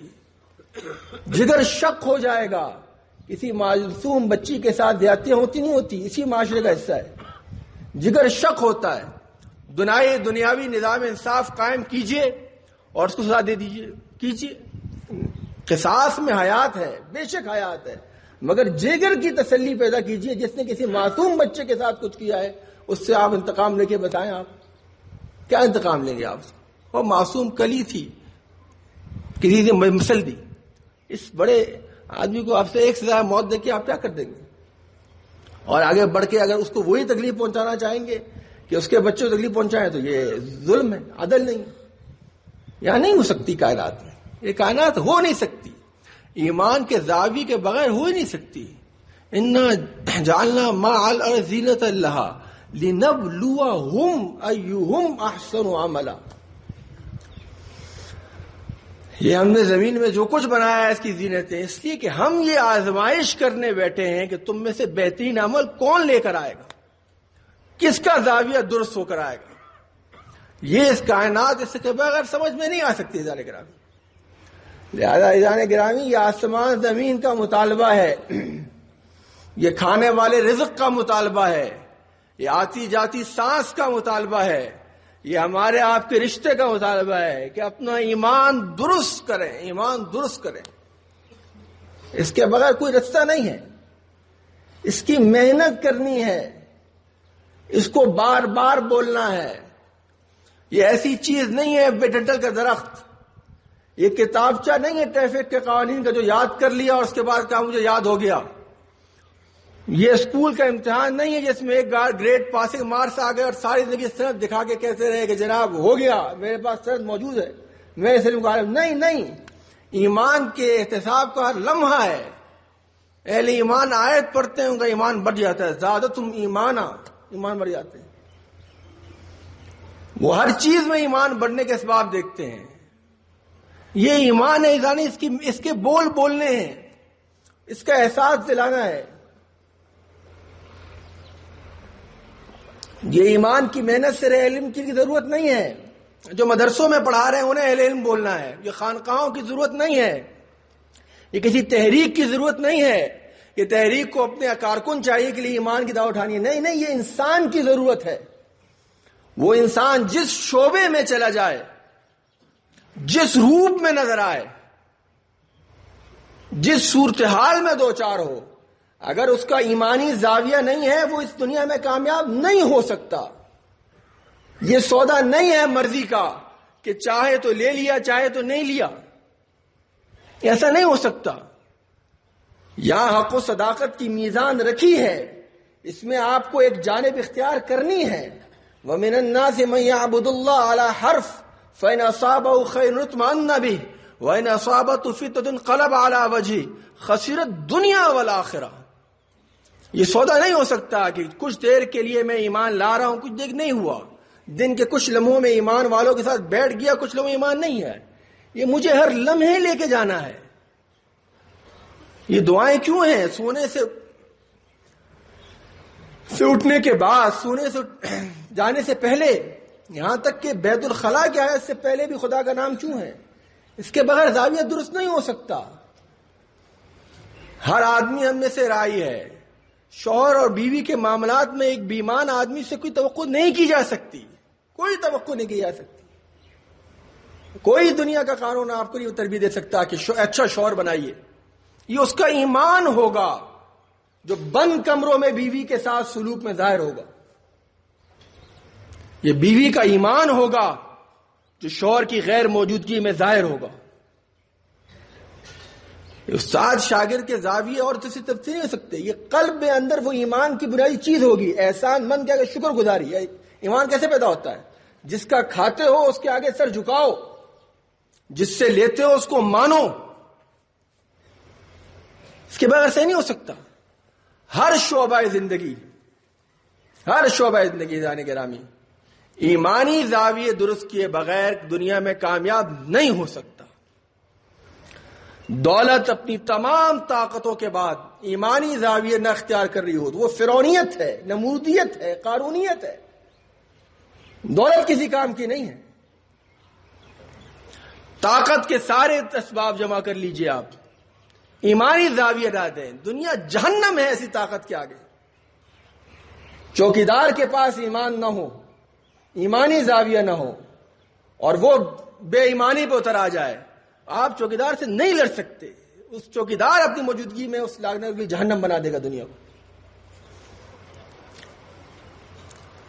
جگر شک ہو جائے گا. کسی معصوم بچی کے ساتھ زیادتیاں ہوتی نہیں ہوتی، اسی معاشرے کا حصہ ہے. جگر شک ہوتا ہے. دنیاوی نظام انصاف قائم کیجئے اور اس کو سزا دے دیجئے، کیجئے. قصاص میں حیات ہے، بے شک حیات ہے، مگر جگر کی تسلی پیدا کیجئے. جس نے کسی معصوم بچے کے ساتھ کچھ کیا ہے اس سے آپ انتقام لے کے بتائیں، آپ کیا انتقام لیں گے؟ آپ وہ معصوم کلی تھی، کسی نے مسل دی. اس بڑے آدمی کو آپ سے ایک سزا موت دے کے آپ کیا کر دیں گے؟ اور آگے بڑھ کے اگر اس کو وہی تکلیف پہنچانا چاہیں گے کہ اس کے بچوں کو تکلیف پہنچائیں تو یہ ظلم ہے، عدل نہیں. یہاں نہیں ہو سکتی کائنات میں، یہ کائنات ہو نہیں سکتی، ایمان کے زاویے کے بغیر ہو ہی نہیں سکتی. انا جعلنا ما علی الارض زینۃ لہا لنبلوہم ایہم احسن عملا. یہ ہم نے زمین میں جو کچھ بنایا ہے اس کی زینتیں اس لیے کہ ہم یہ آزمائش کرنے بیٹھے ہیں کہ تم میں سے بہترین عمل کون لے کر آئے گا، کس کا زاویہ درست ہو کر آئے گا. یہ اس کائنات اس کے بغیر سمجھ میں نہیں آ سکتی عزیزان گرامی. لہذا عزیزان گرامی یہ آسمان زمین کا مطالبہ ہے، یہ کھانے والے رزق کا مطالبہ ہے، یہ آتی جاتی سانس کا مطالبہ ہے، یہ ہمارے آپ کے رشتے کا مطالبہ ہے کہ اپنا ایمان درست کریں، ایمان درست کریں. اس کے بغیر کوئی رستہ نہیں ہے. اس کی محنت کرنی ہے، اس کو بار بار بولنا ہے. یہ ایسی چیز نہیں ہے بیٹل کا درخت، یہ کتابچہ نہیں ہے ٹریفک کے قوانین کا جو یاد کر لیا اور اس کے بعد کہا مجھے یاد ہو گیا. یہ اسکول کا امتحان نہیں ہے جس میں ایک گریڈ پاسنگ مارکس آ گئے اور ساری زندگی سند دکھا کے کہتے رہے کہ جناب ہو گیا، میرے پاس سند موجود ہے، میں اس علم کو عالم. نہیں، ایمان کے احتساب کا ہر لمحہ ہے. اہل ایمان آیت پڑھتے ہیں ان کا ایمان بڑھ جاتا ہے. زیادہ تم ایمان بڑھ جاتے ہیں. وہ ہر چیز میں ایمان بڑھنے کے اسباب دیکھتے ہیں. یہ ایمان ہے یعنی اس کے بول بولنے ہیں، اس کا احساس دلانا ہے. یہ ایمان کی محنت سے اہل علم کی ضرورت نہیں ہے. جو مدرسوں میں پڑھا رہے ہیں انہیں اہل علم بولنا ہے. یہ خانقاہوں کی ضرورت نہیں ہے. یہ کسی تحریک کی ضرورت نہیں ہے. یہ تحریک کو اپنے کارکن چاہیے کہ لیے ایمان کی دعوت اٹھانی ہے. نہیں، یہ انسان کی ضرورت ہے. وہ انسان جس شعبے میں چلا جائے، جس روپ میں نظر آئے، جس صورتحال میں دو چار ہو، اگر اس کا ایمانی زاویہ نہیں ہے وہ اس دنیا میں کامیاب نہیں ہو سکتا. یہ سودا نہیں ہے مرضی کا کہ چاہے تو لے لیا چاہے تو نہیں لیا. ایسا نہیں ہو سکتا. یہاں حق و صداقت کی میزان رکھی ہے، اس میں آپ کو ایک جانب اختیار کرنی ہے. وَمِنَ النَّاسِ مَن يَعْبُدُ اللَّهَ عَلَى حَرْفٍ فَإِنْ أَصَابَهُ خَيْرٌ اطْمَأَنَّ بِهِ وَإِنْ أَصَابَتْهُ فِتْنَةٌ انقَلَبَ عَلَى وَجْهِهِ خَسِرَ الدُّنْيَا وَالْآخِرَةَ. یہ سودا نہیں ہو سکتا کہ کچھ دیر کے لیے میں ایمان لا رہا ہوں، کچھ دیر نہیں ہوا. دن کے کچھ لمحوں میں ایمان والوں کے ساتھ بیٹھ گیا، کچھ لمحوں ایمان نہیں ہے. یہ مجھے ہر لمحے لے کے جانا ہے. یہ دعائیں کیوں ہیں؟ سونے سے اٹھنے کے بعد، سونے سے جانے سے پہلے، یہاں تک کہ بیت الخلاء کی آیت سے پہلے بھی خدا کا نام کیوں ہے؟ اس کے بغیر زاویہ درست نہیں ہو سکتا. ہر آدمی ہم میں سے رائی ہے. شوہر اور بیوی کے معاملات میں ایک بیمان آدمی سے کوئی توقع نہیں کی جا سکتی, کوئی توقع نہیں کی جا سکتی. کوئی دنیا کا قانون آپ کو نہیں تربیت دے سکتا کہ اچھا شوہر بنائیے. یہ اس کا ایمان ہوگا جو بند کمروں میں بیوی کے ساتھ سلوک میں ظاہر ہوگا. یہ بیوی کا ایمان ہوگا جو شوہر کی غیر موجودگی میں ظاہر ہوگا. استاد شاگرد کے زاویے اور سے تفسیر نہیں ہو سکتے. یہ قلب میں اندر وہ ایمان کی بنیادی چیز ہوگی. احسان مند کیا کہ شکر گزاری. ایمان کیسے پیدا ہوتا ہے؟ جس کا کھاتے ہو اس کے آگے سر جھکاؤ, جس سے لیتے ہو اس کو مانو. اس کے بغیر سے نہیں ہو سکتا. ہر شعبہ زندگی جانے گرامی ایمانی زاویے درست کیے بغیر دنیا میں کامیاب نہیں ہو سکتا. دولت اپنی تمام طاقتوں کے بعد ایمانی زاویے نہ اختیار کر رہی ہو تو وہ فرعونیت ہے, نمرودیت ہے, قارونیت ہے. دولت کسی کام کی نہیں ہے. طاقت کے سارے اسباب جمع کر لیجئے, آپ ایمانی زاویہ نہ دیں, دنیا جہنم ہے ایسی طاقت کے آگے. چوکیدار کے پاس ایمان نہ ہو, ایمانی زاویہ نہ ہو, اور وہ بے ایمانی پہ اتر آ جائے, آپ چوکیدار سے نہیں لڑ سکتے. اس چوکیدار اپنی موجودگی میں اس لاگنے کی جہنم بنا دے گا دنیا کو.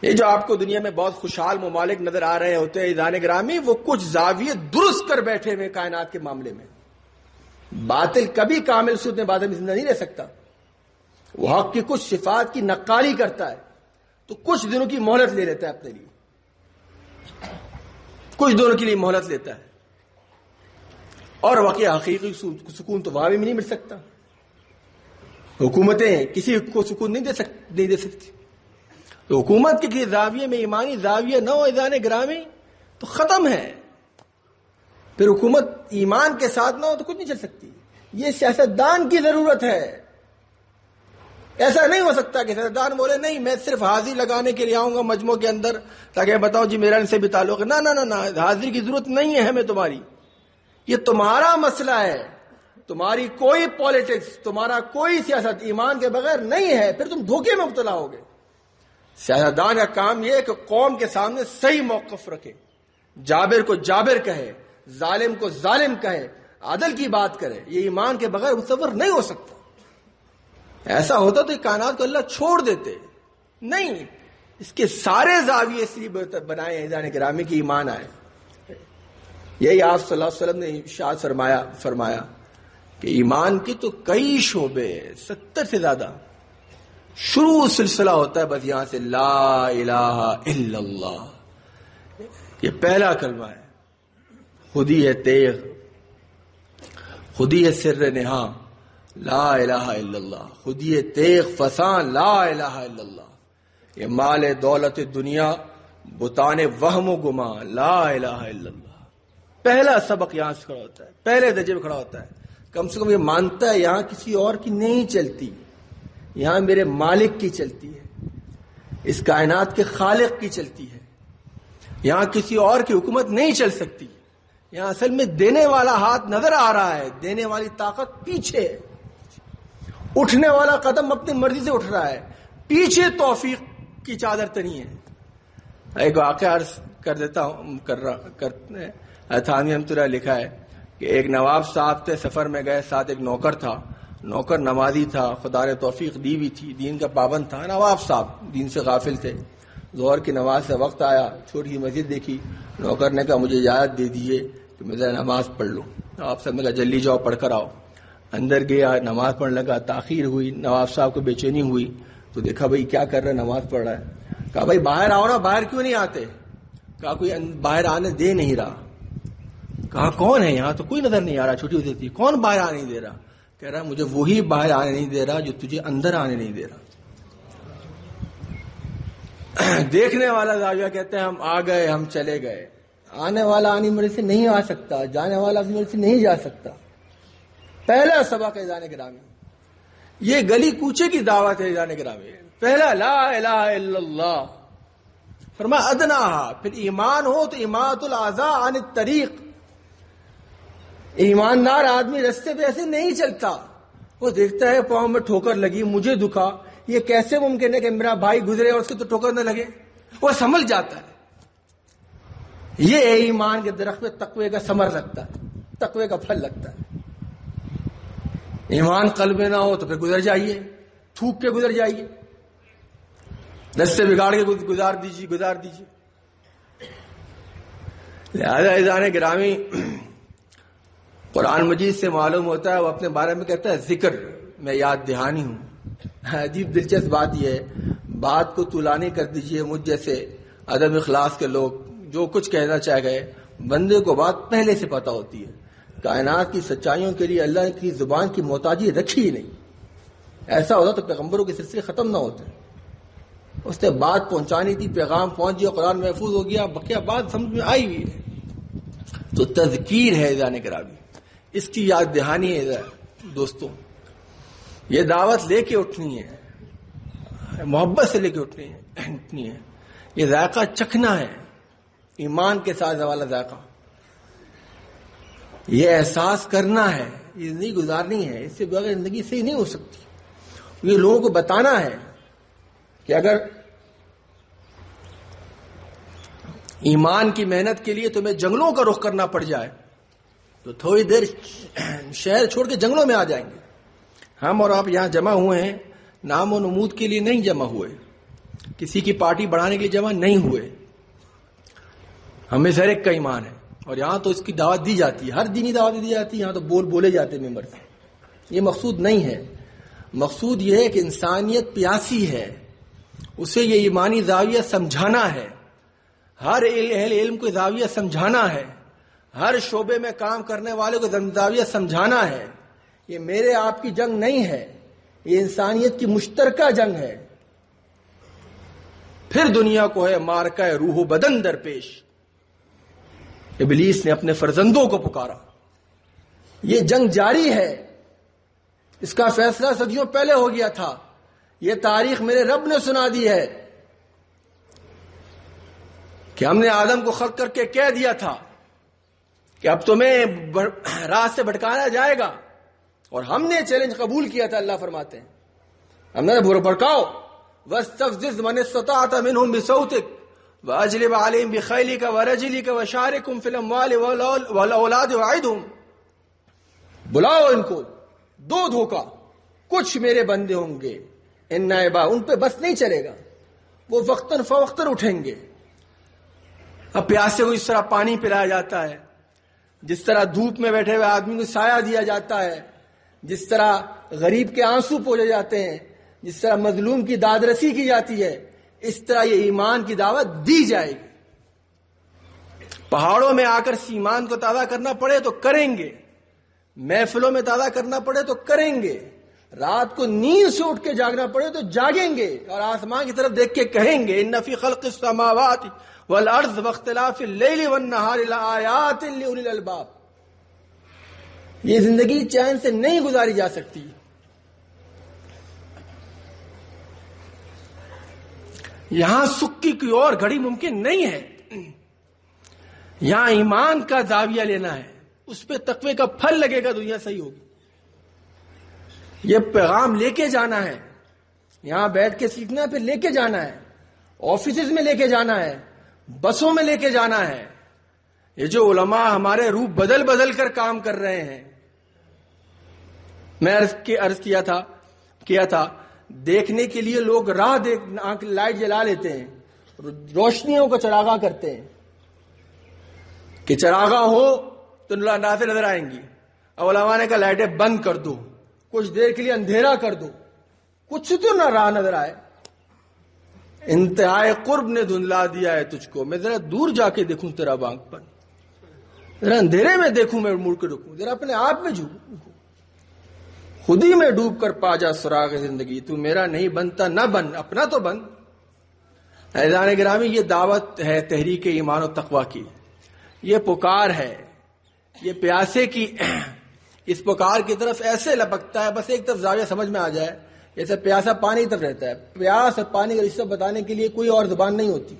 یہ جو آپ کو دنیا میں بہت خوشحال ممالک نظر آ رہے ہوتے ہیں عزیزان گرامی, وہ کچھ زاویے درست کر بیٹھے ہوئے کائنات کے معاملے میں. باطل کبھی کامل صورت میں باطل میں زندہ نہیں رہ سکتا. وہ حق کی کچھ صفات کی نقالی کرتا ہے تو کچھ دنوں کی مہلت لے لیتا ہے اپنے لیے, کچھ دنوں کے لیے مہلت لیتا ہے, اور واقعی حقیقی سکون تو وہاں بھی نہیں مل سکتا. حکومتیں کسی کو سکون نہیں دے سکتی. تو حکومت کے زاویے میں ایمانی زاویہ نہ ہو عزیزان گرامی تو ختم ہے. پھر حکومت ایمان کے ساتھ نہ ہو تو کچھ نہیں چل سکتی. یہ سیاستدان کی ضرورت ہے. ایسا نہیں ہو سکتا کہ سیاستدان بولے نہیں میں صرف حاضری لگانے کے لیے آؤں گا مجمع کے اندر تاکہ بتاؤ جی میرا ان سے بھی تعلق ہے. نہ, حاضری کی ضرورت نہیں ہے ہمیں تمہاری. یہ تمہارا مسئلہ ہے, تمہاری کوئی پالیٹکس, تمہارا کوئی سیاست ایمان کے بغیر نہیں ہے. پھر تم دھوکے میں مبتلا ہوگے. سیاستدان کا کام یہ ہے کہ قوم کے سامنے صحیح موقف رکھے, جابر کو جابر کہے, ظالم کو ظالم کہے, عدل کی بات کرے. یہ ایمان کے بغیر متصور نہیں ہو سکتا. ایسا ہوتا تو یہ کائنات کو اللہ چھوڑ دیتے. نہیں, اس کے سارے زاویے اس لیے بنائے ہیں عزیزان گرامی کی ایمان آئے. یہی آپ صلی اللہ علیہ وسلم نے ارشاد فرمایا کہ ایمان کی تو کئی شعبے, 70 سے زیادہ. شروع سلسلہ ہوتا ہے بس یہاں سے, لا الہ الا اللہ. یہ پہلا کلمہ ہے. خودی ہے تیغ, خودی ہے سر نہاں, لا الہ الا اللہ. خودی ہے تیغ فساں, لا الہ الا اللہ. یہ مال دولت دنیا, بتانے وہم و گما, لا الہ الا اللہ. پہلا سبق یہاں سے کھڑا ہوتا ہے, پہلے درجے میں کھڑا ہوتا ہے. کم سے کم یہ مانتا ہے یہاں کسی اور کی نہیں چلتی, یہاں میرے مالک کی چلتی ہے, اس کائنات کے خالق کی چلتی ہے. یہاں کسی اور کی حکومت نہیں چل سکتی. یہاں اصل میں دینے والا ہاتھ نظر آ رہا ہے, دینے والی طاقت پیچھے ہے. اٹھنے والا قدم اپنی مرضی سے اٹھ رہا ہے, پیچھے توفیق کی چادر تنی ہے. ایک واقعہ عرض کر دیتا ہوں, تھانوی رحمۃ اللہ لکھا ہے کہ ایک نواب صاحب تھے, سفر میں گئے, ساتھ ایک نوکر تھا. نوکر نمازی تھا, خدا نے توفیق دی ہوئی تھی, دین کا پابند تھا. نواب صاحب دین سے غافل تھے. ظہر کی نماز سے وقت آیا, چھوٹی سی مسجد دیکھی. نوکر نے کہا مجھے اجازت دے دیجیے کہ میں ذرا نماز پڑھ لوں. نواب صاحب نے کہا جلدی جاؤ پڑھ کر آؤ. اندر گیا, نماز پڑھنے لگا. تاخیر ہوئی, نواب صاحب کو بے چینی ہوئی تو دیکھا بھائی کیا کر رہا ہے, نماز پڑھ رہا ہے. کہا بھائی باہر آؤ نا, باہر کیوں نہیں آتے؟ کہا کوئی باہر آنے دے نہیں رہا. کہا کون ہے, یہاں تو کوئی نظر نہیں آ رہا. چھٹی ہوتی تھی, کون باہر آنے نہیں دے رہا؟ کہہ رہا مجھے وہی باہر آنے نہیں دے رہا جو تجھے اندر آنے نہیں دے رہا. دیکھنے والا زاویہ کہتے ہیں ہم آ گئے, ہم چلے گئے. آنے والا آنی مرضی سے نہیں آ سکتا, جانے والا اپنی مرضی سے نہیں جا سکتا. پہلا سبق ہے عزیزان گرامی, یہ گلی کوچے کی دعوت ہے عزیزان گرامی. پہلا لا الہ الا اللہ, فرمایا ادناہا. پھر ایمان ہو تو اماۃ الاذى عن الطریق. ایماندار آدمی رستے پہ ایسے نہیں چلتا. وہ دیکھتا ہے پاؤں میں ٹھوکر لگی، مجھے دکھا، یہ کیسے ممکن ہے کہ میرا بھائی گزرے اور اس کو تو ٹھوکر نہ لگے؟ وہ سنبھل جاتا ہے۔ یہ ایمان کے درخت پہ تقوی کا ثمر لگتا ہے، تقوی کا پھل لگتا ہے۔ ایمان قلب میں نہ ہو تو پھر گزر جائیے، تھوک کے گزر جائیے، رستے بگاڑ کے گزار دیجیے۔ لہذا عزیزان گرامی، قرآن مجید سے معلوم ہوتا ہے، وہ اپنے بارے میں کہتا ہے ذکر میں یاد دہانی ہوں۔ عجیب دلچسپ بات یہ ہے، بات کو طولانی کر دیجئے، مجھ جیسے عدم اخلاص کے لوگ جو کچھ کہنا چاہ گئے، بندے کو بات پہلے سے پتہ ہوتی ہے۔ کائنات کی سچائیوں کے لیے اللہ کی زبان کی محتاجی رکھی ہی نہیں۔ ایسا ہوتا تو پیغمبروں کے سلسلے ختم نہ ہوتے۔ اس نے بات پہنچانی تھی، پیغام پہنچ گیا، قرآن محفوظ ہو گیا، بقیہ بات سمجھ میں آئی ہوئی ہے۔ تو تذکیر ہے عزیزان گرامی، اس کی یاد دہانی ہے دوستوں۔ یہ دعوت لے کے اٹھنی ہے، محبت سے لے کے اٹھنی ہے۔ یہ ذائقہ چکھنا ہے، ایمان کے ساتھ والا ذائقہ، یہ احساس کرنا ہے، یہ زندگی گزارنی ہے، اس سے بغیر زندگی صحیح نہیں ہو سکتی۔ یہ لوگوں کو بتانا ہے کہ اگر ایمان کی محنت کے لیے تمہیں جنگلوں کا رخ کرنا پڑ جائے تو تھوڑی دیر شہر چھوڑ کے جنگلوں میں آ جائیں گے۔ ہم اور آپ یہاں جمع ہوئے ہیں نام و نمود کے لیے نہیں جمع ہوئے، کسی کی پارٹی بڑھانے کے لیے جمع نہیں ہوئے۔ ہمیں ہر ایک کا ایمان ہے، اور یہاں تو اس کی دعوت دی جاتی ہے، ہر دینی دعوت دی جاتی ہے، یہاں تو بولے جاتے ہیں ممبر سے۔ یہ مقصود نہیں ہے، مقصود یہ ہے کہ انسانیت پیاسی ہے، اسے یہ ایمانی زاویہ سمجھانا ہے، ہر اہل علم کو زاویہ سمجھانا ہے، ہر شعبے میں کام کرنے والے کو زاویہ سمجھانا ہے۔ یہ میرے آپ کی جنگ نہیں ہے، یہ انسانیت کی مشترکہ جنگ ہے۔ پھر دنیا کو ہے مارکہ روح و بدن درپیش۔ ابلیس نے اپنے فرزندوں کو پکارا، یہ جنگ جاری ہے، اس کا فیصلہ صدیوں پہلے ہو گیا تھا، یہ تاریخ میرے رب نے سنا دی ہے کہ ہم نے آدم کو خلق کر کے کہہ دیا تھا کہ اب تمہیں راہ سے بھٹکایا جائے گا، اور ہم نے چیلنج قبول کیا تھا۔ اللہ فرماتے ہیں ہم نے بھڑکاؤ، وَاسْتَفْزِزْ مَنِ اسْتَطَعْتَ مِنْهُمْ بِصَوْتِكَ وَأَجْلِبْ عَلَيْهِمْ بِخَيْلِكَ وَرَجِلِكَ وَشَارِكْهُمْ فِي الْأَمْوَالِ وَالْأَوْلَادِ وَعِدْهُمْ۔ بلاؤ ان کو، دو دھوکہ، کچھ میرے بندے ہوں گے ان نائبہ، ان پہ بس نہیں چلے گا، وہ وقتاً فوقتاً اٹھیں گے۔ اب پیاسے کو اس طرح پانی پلایا جاتا ہے، جس طرح دھوپ میں بیٹھے ہوئے آدمی کو سایہ دیا جاتا ہے، جس طرح غریب کے آنسو پوجے جاتے ہیں، جس طرح مظلوم کی داد رسی کی جاتی ہے، اس طرح یہ ایمان کی دعوت دی جائے گی۔ پہاڑوں میں آ کر ایمان کو تازہ کرنا پڑے تو کریں گے، محفلوں میں تازہ کرنا پڑے تو کریں گے، رات کو نیند سے اٹھ کے جاگنا پڑے تو جاگیں گے، اور آسمان کی طرف دیکھ کے کہیں گے ان فی خلق السماوات والارض واختلاف اللیل والنہار لآیات لأولی الالباب۔ یہ زندگی چین سے نہیں گزاری جا سکتی۔ یہاں سکھ کی کوئی اور گھڑی ممکن نہیں ہے، یہاں ایمان کا زاویہ لینا ہے، اس پہ تقوی کا پھل لگے گا، دنیا صحیح ہوگی۔ یہ پیغام لے کے جانا ہے، یہاں بیٹھ کے سیکھنا ہے، پھر لے کے جانا ہے، آفیسز میں لے کے جانا ہے، بسوں میں لے کے جانا ہے۔ یہ جو علماء ہمارے روپ بدل بدل کر کام کر رہے ہیں، میں عرض کیا تھا دیکھنے کے لیے لوگ راہ لائٹ جلا لیتے ہیں، روشنیوں کو چراغاں کرتے ہیں کہ چراغاں ہو تو نازل نظر آئیں گی۔ علماء نے کہا لائٹیں بند کر دو، کچھ دیر کے لیے اندھیرا کر دو، کچھ تو نہ راہ نظر آئے۔ انتہائے قرب نے دھندلا دیا ہے تجھ کو، میں ذرا دور جا کے دیکھوں تیرا بانگ پر، ذرا اندھیرے میں دیکھوں، میں مڑ کے رکوں، ذرا اپنے آپ میں جھوکوں، خود ہی میں ڈوب کر پا جا سراغ زندگی، تو میرا نہیں بنتا نہ بن، اپنا تو بن۔ عزیزان گرامی، یہ دعوت ہے تحریک ایمان و تقوی کی، یہ پکار ہے، یہ پیاسے کی اس پکار کی طرف ایسے لپکتا ہے، بس ایک طرف زاویہ سمجھ میں آ جائے، جیسے پیاسا پانی کی طرف رہتا ہے۔ پیاس اور پانی کا رشتہ بتانے کے لیے کوئی اور زبان نہیں ہوتی،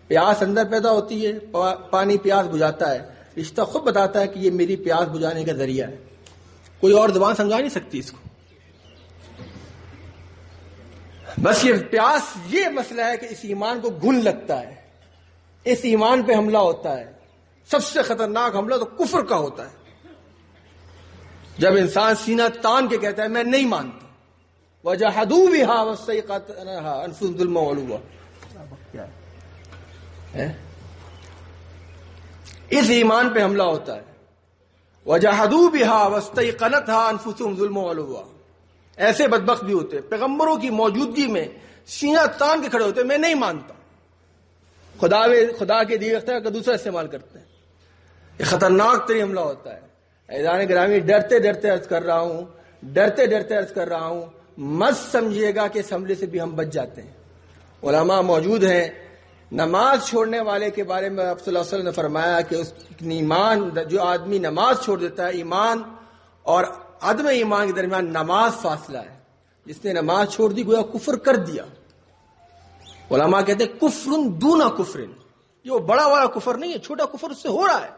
پیاس اندر پیدا ہوتی ہے، پانی پیاس بجھاتا ہے، رشتہ خود بتاتا ہے کہ یہ میری پیاس بجھانے کا ذریعہ ہے، کوئی اور زبان سمجھا نہیں سکتی اس کو۔ بس یہ پیاس، یہ مسئلہ ہے کہ اس ایمان کو گھن لگتا ہے، اس ایمان پہ حملہ ہوتا ہے. سب سے خطرناک حملہ تو کفر کا ہوتا ہے، جب انسان سینہ تان کے کہتا ہے میں نہیں مانتا. وَجَحَدُوا بِهَا وَاسْتَيْقَنَتْهَا أَنفُسُهُمْ ظُلْمًا وَعُلُوًّا. اس ایمان پہ حملہ ہوتا ہے. وَجَحَدُوا بِهَا وَاسْتَيْقَنَتْهَا أَنفُسُهُمْ ظُلْمًا وَعُلُوًّا. ایسے بدبخت بھی ہوتے ہیں پیغمبروں کی موجودگی میں سینہ تان کے کھڑے ہوتے ہیں، میں نہیں مانتا، خدا کے دیے اختیار کا دوسرا استعمال کرتے ہیں. یہ خطرناک ترین حملہ ہوتا ہے. عزیزان گرامی، ڈرتے ڈرتے عرض کر رہا ہوں، مت سمجھیے گا کہ اس حملے سے بھی ہم بچ جاتے ہیں. علماء موجود ہیں، نماز چھوڑنے والے کے بارے میں آپ صلی اللہ علیہ وسلم نے فرمایا کہ اس ایمان، جو آدمی نماز چھوڑ دیتا ہے، ایمان اور عدم ایمان کے درمیان نماز فاصلہ ہے. جس نے نماز چھوڑ دی گویا کفر کر دیا. علماء کہتے ہیں کفر دون کفر، یہ وہ بڑا والا کفر نہیں ہے، چھوٹا کفر اس سے ہو رہا ہے.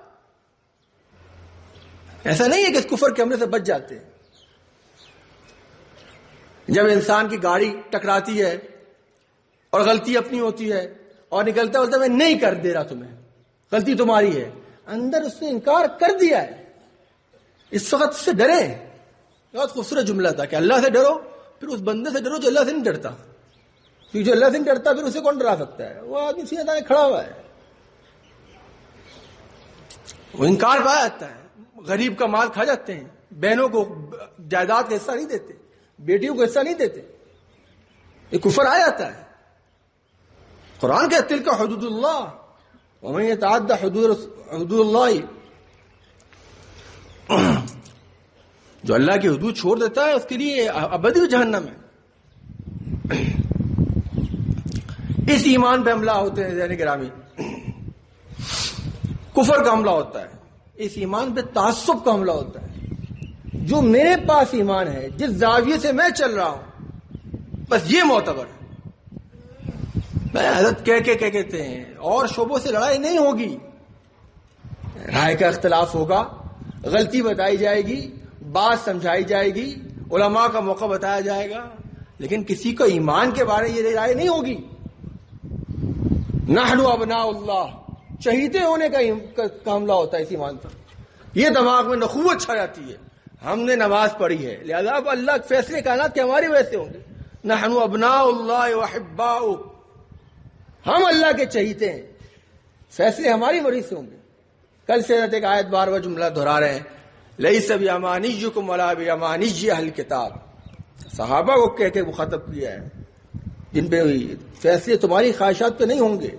ایسا نہیں ہے کہ اس کفر کے حملے سے بچ جاتے ہیں. جب انسان کی گاڑی ٹکراتی ہے اور غلطی اپنی ہوتی ہے اور نکلتا بولتا میں نہیں کر دے رہا، تمہیں غلطی تمہاری ہے، اندر اس نے انکار کر دیا ہے. اس وقت سے ڈریں. بہت خوبصورت جملہ تھا کہ اللہ سے ڈرو، پھر اس بندے سے ڈرو جو اللہ سے نہیں ڈرتا، کیونکہ جو اللہ سے نہیں ڈرتا پھر اسے کون ڈرا سکتا ہے؟ وہ آدمی سیدھا دائیں کھڑا ہوا ہے، وہ انکار پایا جاتا ہے. غریب کا مال کھا جاتے ہیں، بہنوں کو جائیداد کا حصہ نہیں دیتے، بیٹیوں کو حصہ نہیں دیتے، یہ کفر آ جاتا ہے. قرآن کے تلک حدود اللہ ومن یتعد حدود اللہ، جو اللہ کی حدود چھوڑ دیتا ہے اس کے لیے ابدی جہنم ہے. اس ایمان پہ حملہ ہوتے ہیں ذہن گرامی، کفر کا حملہ ہوتا ہے. اس ایمان پہ تعصب کا حملہ ہوتا ہے. جو میرے پاس ایمان ہے، جس زاویے سے میں چل رہا ہوں، بس یہ معتبر ہے. میں حضرت کہتے ہیں اور شعبوں سے لڑائی نہیں ہوگی، رائے کا اختلاف ہوگا، غلطی بتائی جائے گی، بات سمجھائی جائے گی، علماء کا موقع بتایا جائے گا، لیکن کسی کو ایمان کے بارے میں یہ رائے نہیں ہوگی. نحن ابناء اللہ، چہیتے ہونے کا حملہ ہوتا ہے اس ایمان پر. یہ دماغ میں نخوت چھا جاتی ہے، ہم نے نماز پڑھی ہے لہذا اب اللہ کے فیصلے کائنات کے ہمارے ویسے ہوں گے. نحن ابناء اللہ واحباؤہ، ہم اللہ کے چہیتے ہیں، فیصلے ہماری مرضی سے ہوں گے. کل سے ایک آیت بار بار جملہ دہرا رہے ہیں، لیس بیامانیکم ولا بیامانی اہل کتاب. صحابہ کو کہہ کے مخاطب کیا ہے، جن پہ فیصلے تمہاری خواہشات پہ نہیں ہوں گے،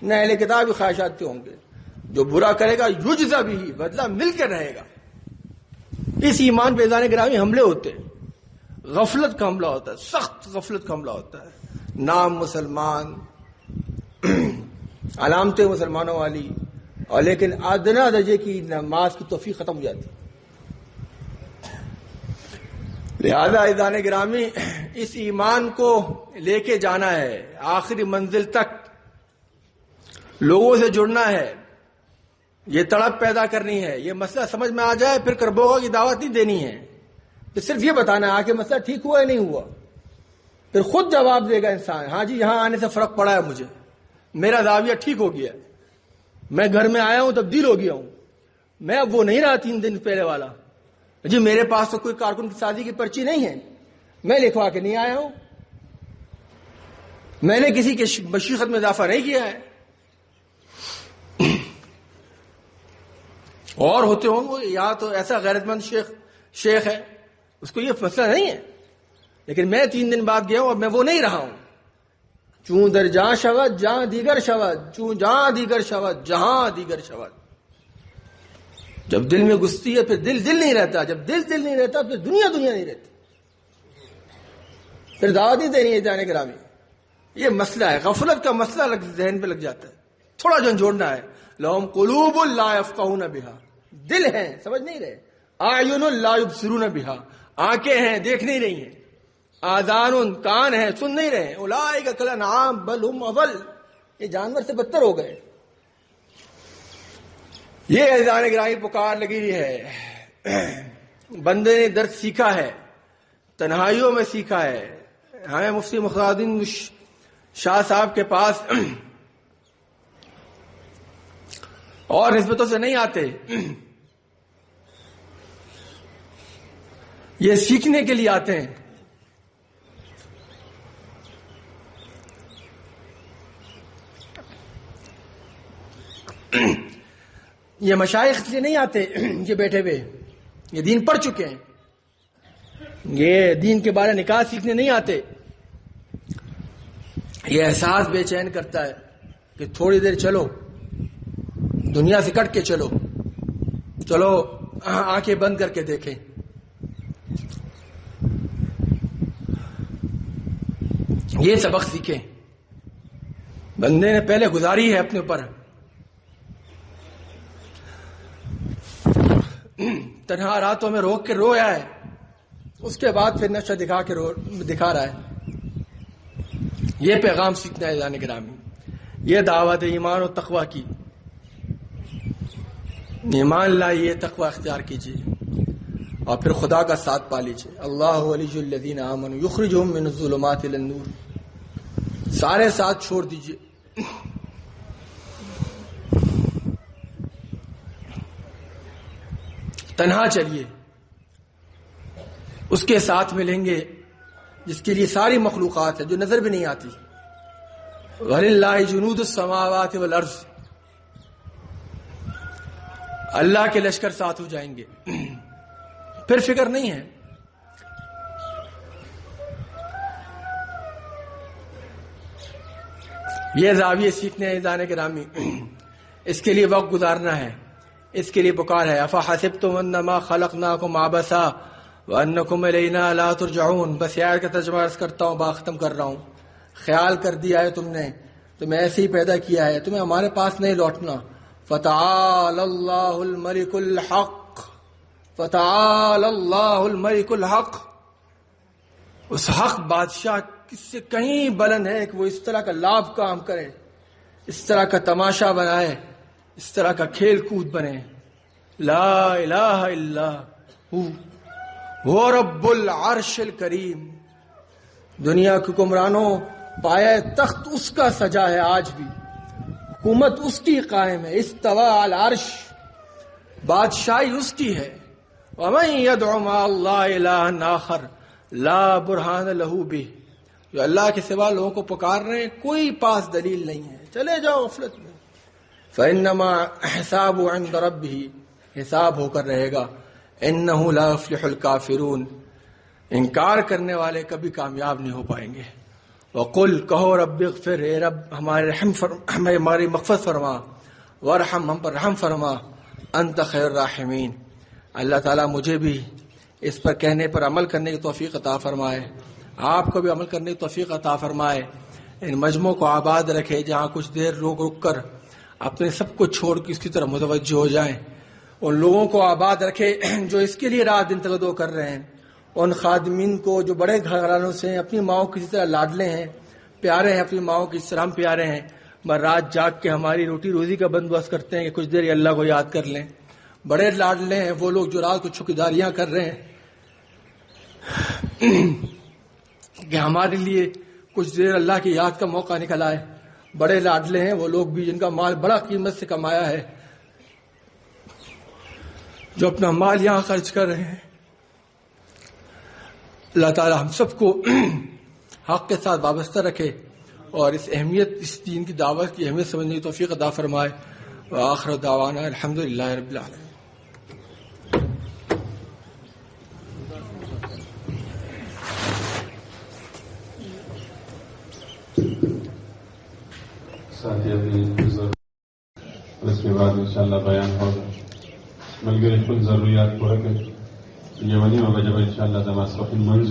نہ اہل کتاب کی خواہشات پہ ہوں گے. جو برا کرے گا یجزا بھی، بدلہ مل کے رہے گا. اس ایمان پہ ذہن گرامی حملے ہوتے ہیں. غفلت کا حملہ ہوتا ہے، سخت غفلت کا حملہ ہوتا ہے. نام مسلمان، علامتیں مسلمانوں والی، اور لیکن ادنا درجے کی نماز کی توفیق ختم ہو جاتی. لہذا عزیزان گرامی، اس ایمان کو لے کے جانا ہے آخری منزل تک، لوگوں سے جڑنا ہے، یہ تڑپ پیدا کرنی ہے. یہ مسئلہ سمجھ میں آ جائے پھر کربوگا کی دعوت نہیں دینی ہے، پھر صرف یہ بتانا ہے کہ مسئلہ ٹھیک ہوا یا نہیں ہوا. پھر خود جواب دے گا انسان، ہاں جی یہاں آنے سے فرق پڑا ہے، مجھے میرا زاویہ ٹھیک ہو گیا، میں گھر میں آیا ہوں تبدیل ہو گیا ہوں، میں اب وہ نہیں رہا 3 دن پہلے والا. جی میرے پاس تو کوئی کارکن کی شادی کی پرچی نہیں ہے، میں لکھوا کے نہیں آیا ہوں، میں نے کسی کے مشیخت میں اضافہ نہیں کیا ہے. اور ہوتے ہوں گے یا تو ایسا غیرت مند شیخ ہے، اس کو یہ مسئلہ نہیں ہے، لیکن میں 3 دن بعد گیا ہوں اور میں وہ نہیں رہا ہوں. چون در جہاں شود جہاں دیگر شود، چون جہاں دیگر شود جہاں دیگر شود. جب دل میں گھستی ہے پھر دل نہیں رہتا، جب دل نہیں رہتا پھر دنیا نہیں رہتی، پھر دعوت نہیں دینی ہے. جانے گرامی یہ مسئلہ ہے، غفلت کا مسئلہ ذہن پہ لگ جاتا ہے، تھوڑا جھنجھوڑنا ہے. لہم قلوب لا یفقہون بہا، دل ہیں سمجھ نہیں رہے. اعین لا یبصرون بہا، آنکھیں ہیں دیکھ نہیں رہی ہیں. آذان کان ہیں سن نہیں رہے. اولئک کالانعام بل ہم اضل، یہ جانور سے بدتر ہو گئے. یہ عزیزان گرامی پکار لگی ہے. بندے نے درد سیکھا ہے، تنہائیوں میں سیکھا ہے، ہمیں مفتی مختار الدین شاہ صاحب کے پاس اور نسبتوں سے نہیں آتے، یہ سیکھنے کے لیے آتے ہیں۔ یہ مشائخ اس لیے نہیں آتے یہ بیٹھے ہوئے، یہ دین پڑھ چکے ہیں، یہ دین کے بارے نکاح سیکھنے نہیں آتے۔ یہ احساس بے چین کرتا ہے کہ تھوڑی دیر چلو، دنیا سے کٹ کے چلو، چلو آنکھیں بند کر کے دیکھیں۔ یہ سبق سیکھیں، بندے نے پہلے گزاری ہے اپنے اوپر، تنہا راتوں میں روک کے رویا ہے، اس کے بعد پھر نشہ دکھا رہا ہے۔ یہ پیغام سیکھنا ہے جان گرامی، یہ دعوت ایمان و تقوی کی۔ ایمان لائیے، تقوی اختیار کیجیے اور پھر خدا کا ساتھ پا لیجیے۔ اللہ ولی الذین آمنوا یخرجہم من الظلمات الی النور، سارے ساتھ چھوڑ دیجیے۔ تنہا چلیے، اس کے ساتھ ملیں گے جس کے لیے ساری مخلوقات ہے، جو نظر بھی نہیں آتی۔ وَلِلَّهِ جُنُودُ السَّمَاوَاتِ وَالْأَرْضِ، اللہ کے لشکر ساتھ ہو جائیں گے، پھر فکر نہیں ہے۔ یہ زاویے سیکھنے ہیں جانے گرامی، اس کے لیے وقت گزارنا ہے، اس کے لیے پکار ہے۔ افحسبتم انما خلقناکم عبثا وانکم الینا لا ترجعون، بس یہ آیت کا ترجمہ عرض کرتا ہوں، بات ختم کر رہا ہوں۔ خیال کر دیا ہے تم نے، تمہیں ایسے ہی پیدا کیا ہے، تمہیں ہمارے پاس نہیں لوٹنا۔ فتعال اللہ الملک الحق، فتعال اللہ الملک الحق، اس حق بادشاہ کس سے کہیں بلند ہے کہ وہ اس طرح کا لابھ کام کرے، اس طرح کا تماشا بنائے، اس طرح کا کھیل کود بنے۔ لا الہ الا وہ رب العرش الکریم۔ دنیا کے حکمرانوں، پایا تخت اس کا سجا ہے، آج بھی حکومت اس کی قائم ہے۔ استوى علی العرش، بادشاہی اس کی ہے۔ ومن يدع مع اللہ الہا آخر لا برہان لہ بہ، جو اللہ کے سوا لوگوں کو پکار رہے ہیں، کوئی پاس دلیل نہیں ہے، چلے جاؤ غفلت میں۔ فإنما حساب عند ربہ، حساب ہو کر رہے گا۔ انہ لا یفلح الکافرون، انکار کرنے والے کبھی کامیاب نہیں ہو پائیں گے۔ وقل، کہو رب اغفر، اے رب ہماری مغفرت فرما، وارحم، ہم پر رحم فرما، انت خیر الراحمین، اللہ تعالیٰ مجھے بھی اس پر کہنے پر عمل کرنے کی توفیق عطا فرمائے، آپ کو بھی عمل کرنے کی توفیق عطا فرمائے۔ ان مجموعوں کو آباد رکھے جہاں کچھ دیر لوگ رک کر اپنے سب کو چھوڑ کے اس کی طرف متوجہ ہو جائیں۔ ان لوگوں کو آباد رکھے جو اس کے لیے رات دن تگدو کر رہے ہیں، ان خادمین کو جو بڑے گھرانوں سے اپنی ماؤں کی طرح لاڈلے ہیں، پیارے ہیں، اپنی ماؤں کی طرح ہم پیارے ہیں، مگر رات جاگ کے ہماری روٹی روزی کا بندوبست کرتے ہیں کہ کچھ دیر اللہ کو یاد کر لیں۔ بڑے لاڈلے ہیں وہ لوگ جو رات کو چوکیداریاں کر رہے ہیں کہ ہمارے لیے کچھ دیر اللہ کی یاد کا موقع نکل آئے۔ بڑے لاڈلے ہیں وہ لوگ بھی جن کا مال بڑا قیمت سے کمایا ہے، جو اپنا مال یہاں خرچ کر رہے ہیں۔ اللہ تعالی ہم سب کو حق کے ساتھ وابستہ رکھے اور اس اہمیت، اس دین کی دعوت کی اہمیت سمجھنے کی توفیق عطا فرمائے۔ وآخر دعوانا الحمدللہ رب العالمین۔ اس کے بعد انشاءاللہ بیان ہوگا، بلکہ کل ضروریات پورا کر یہ ولیمہ وجب انشاءاللہ دماغ منظور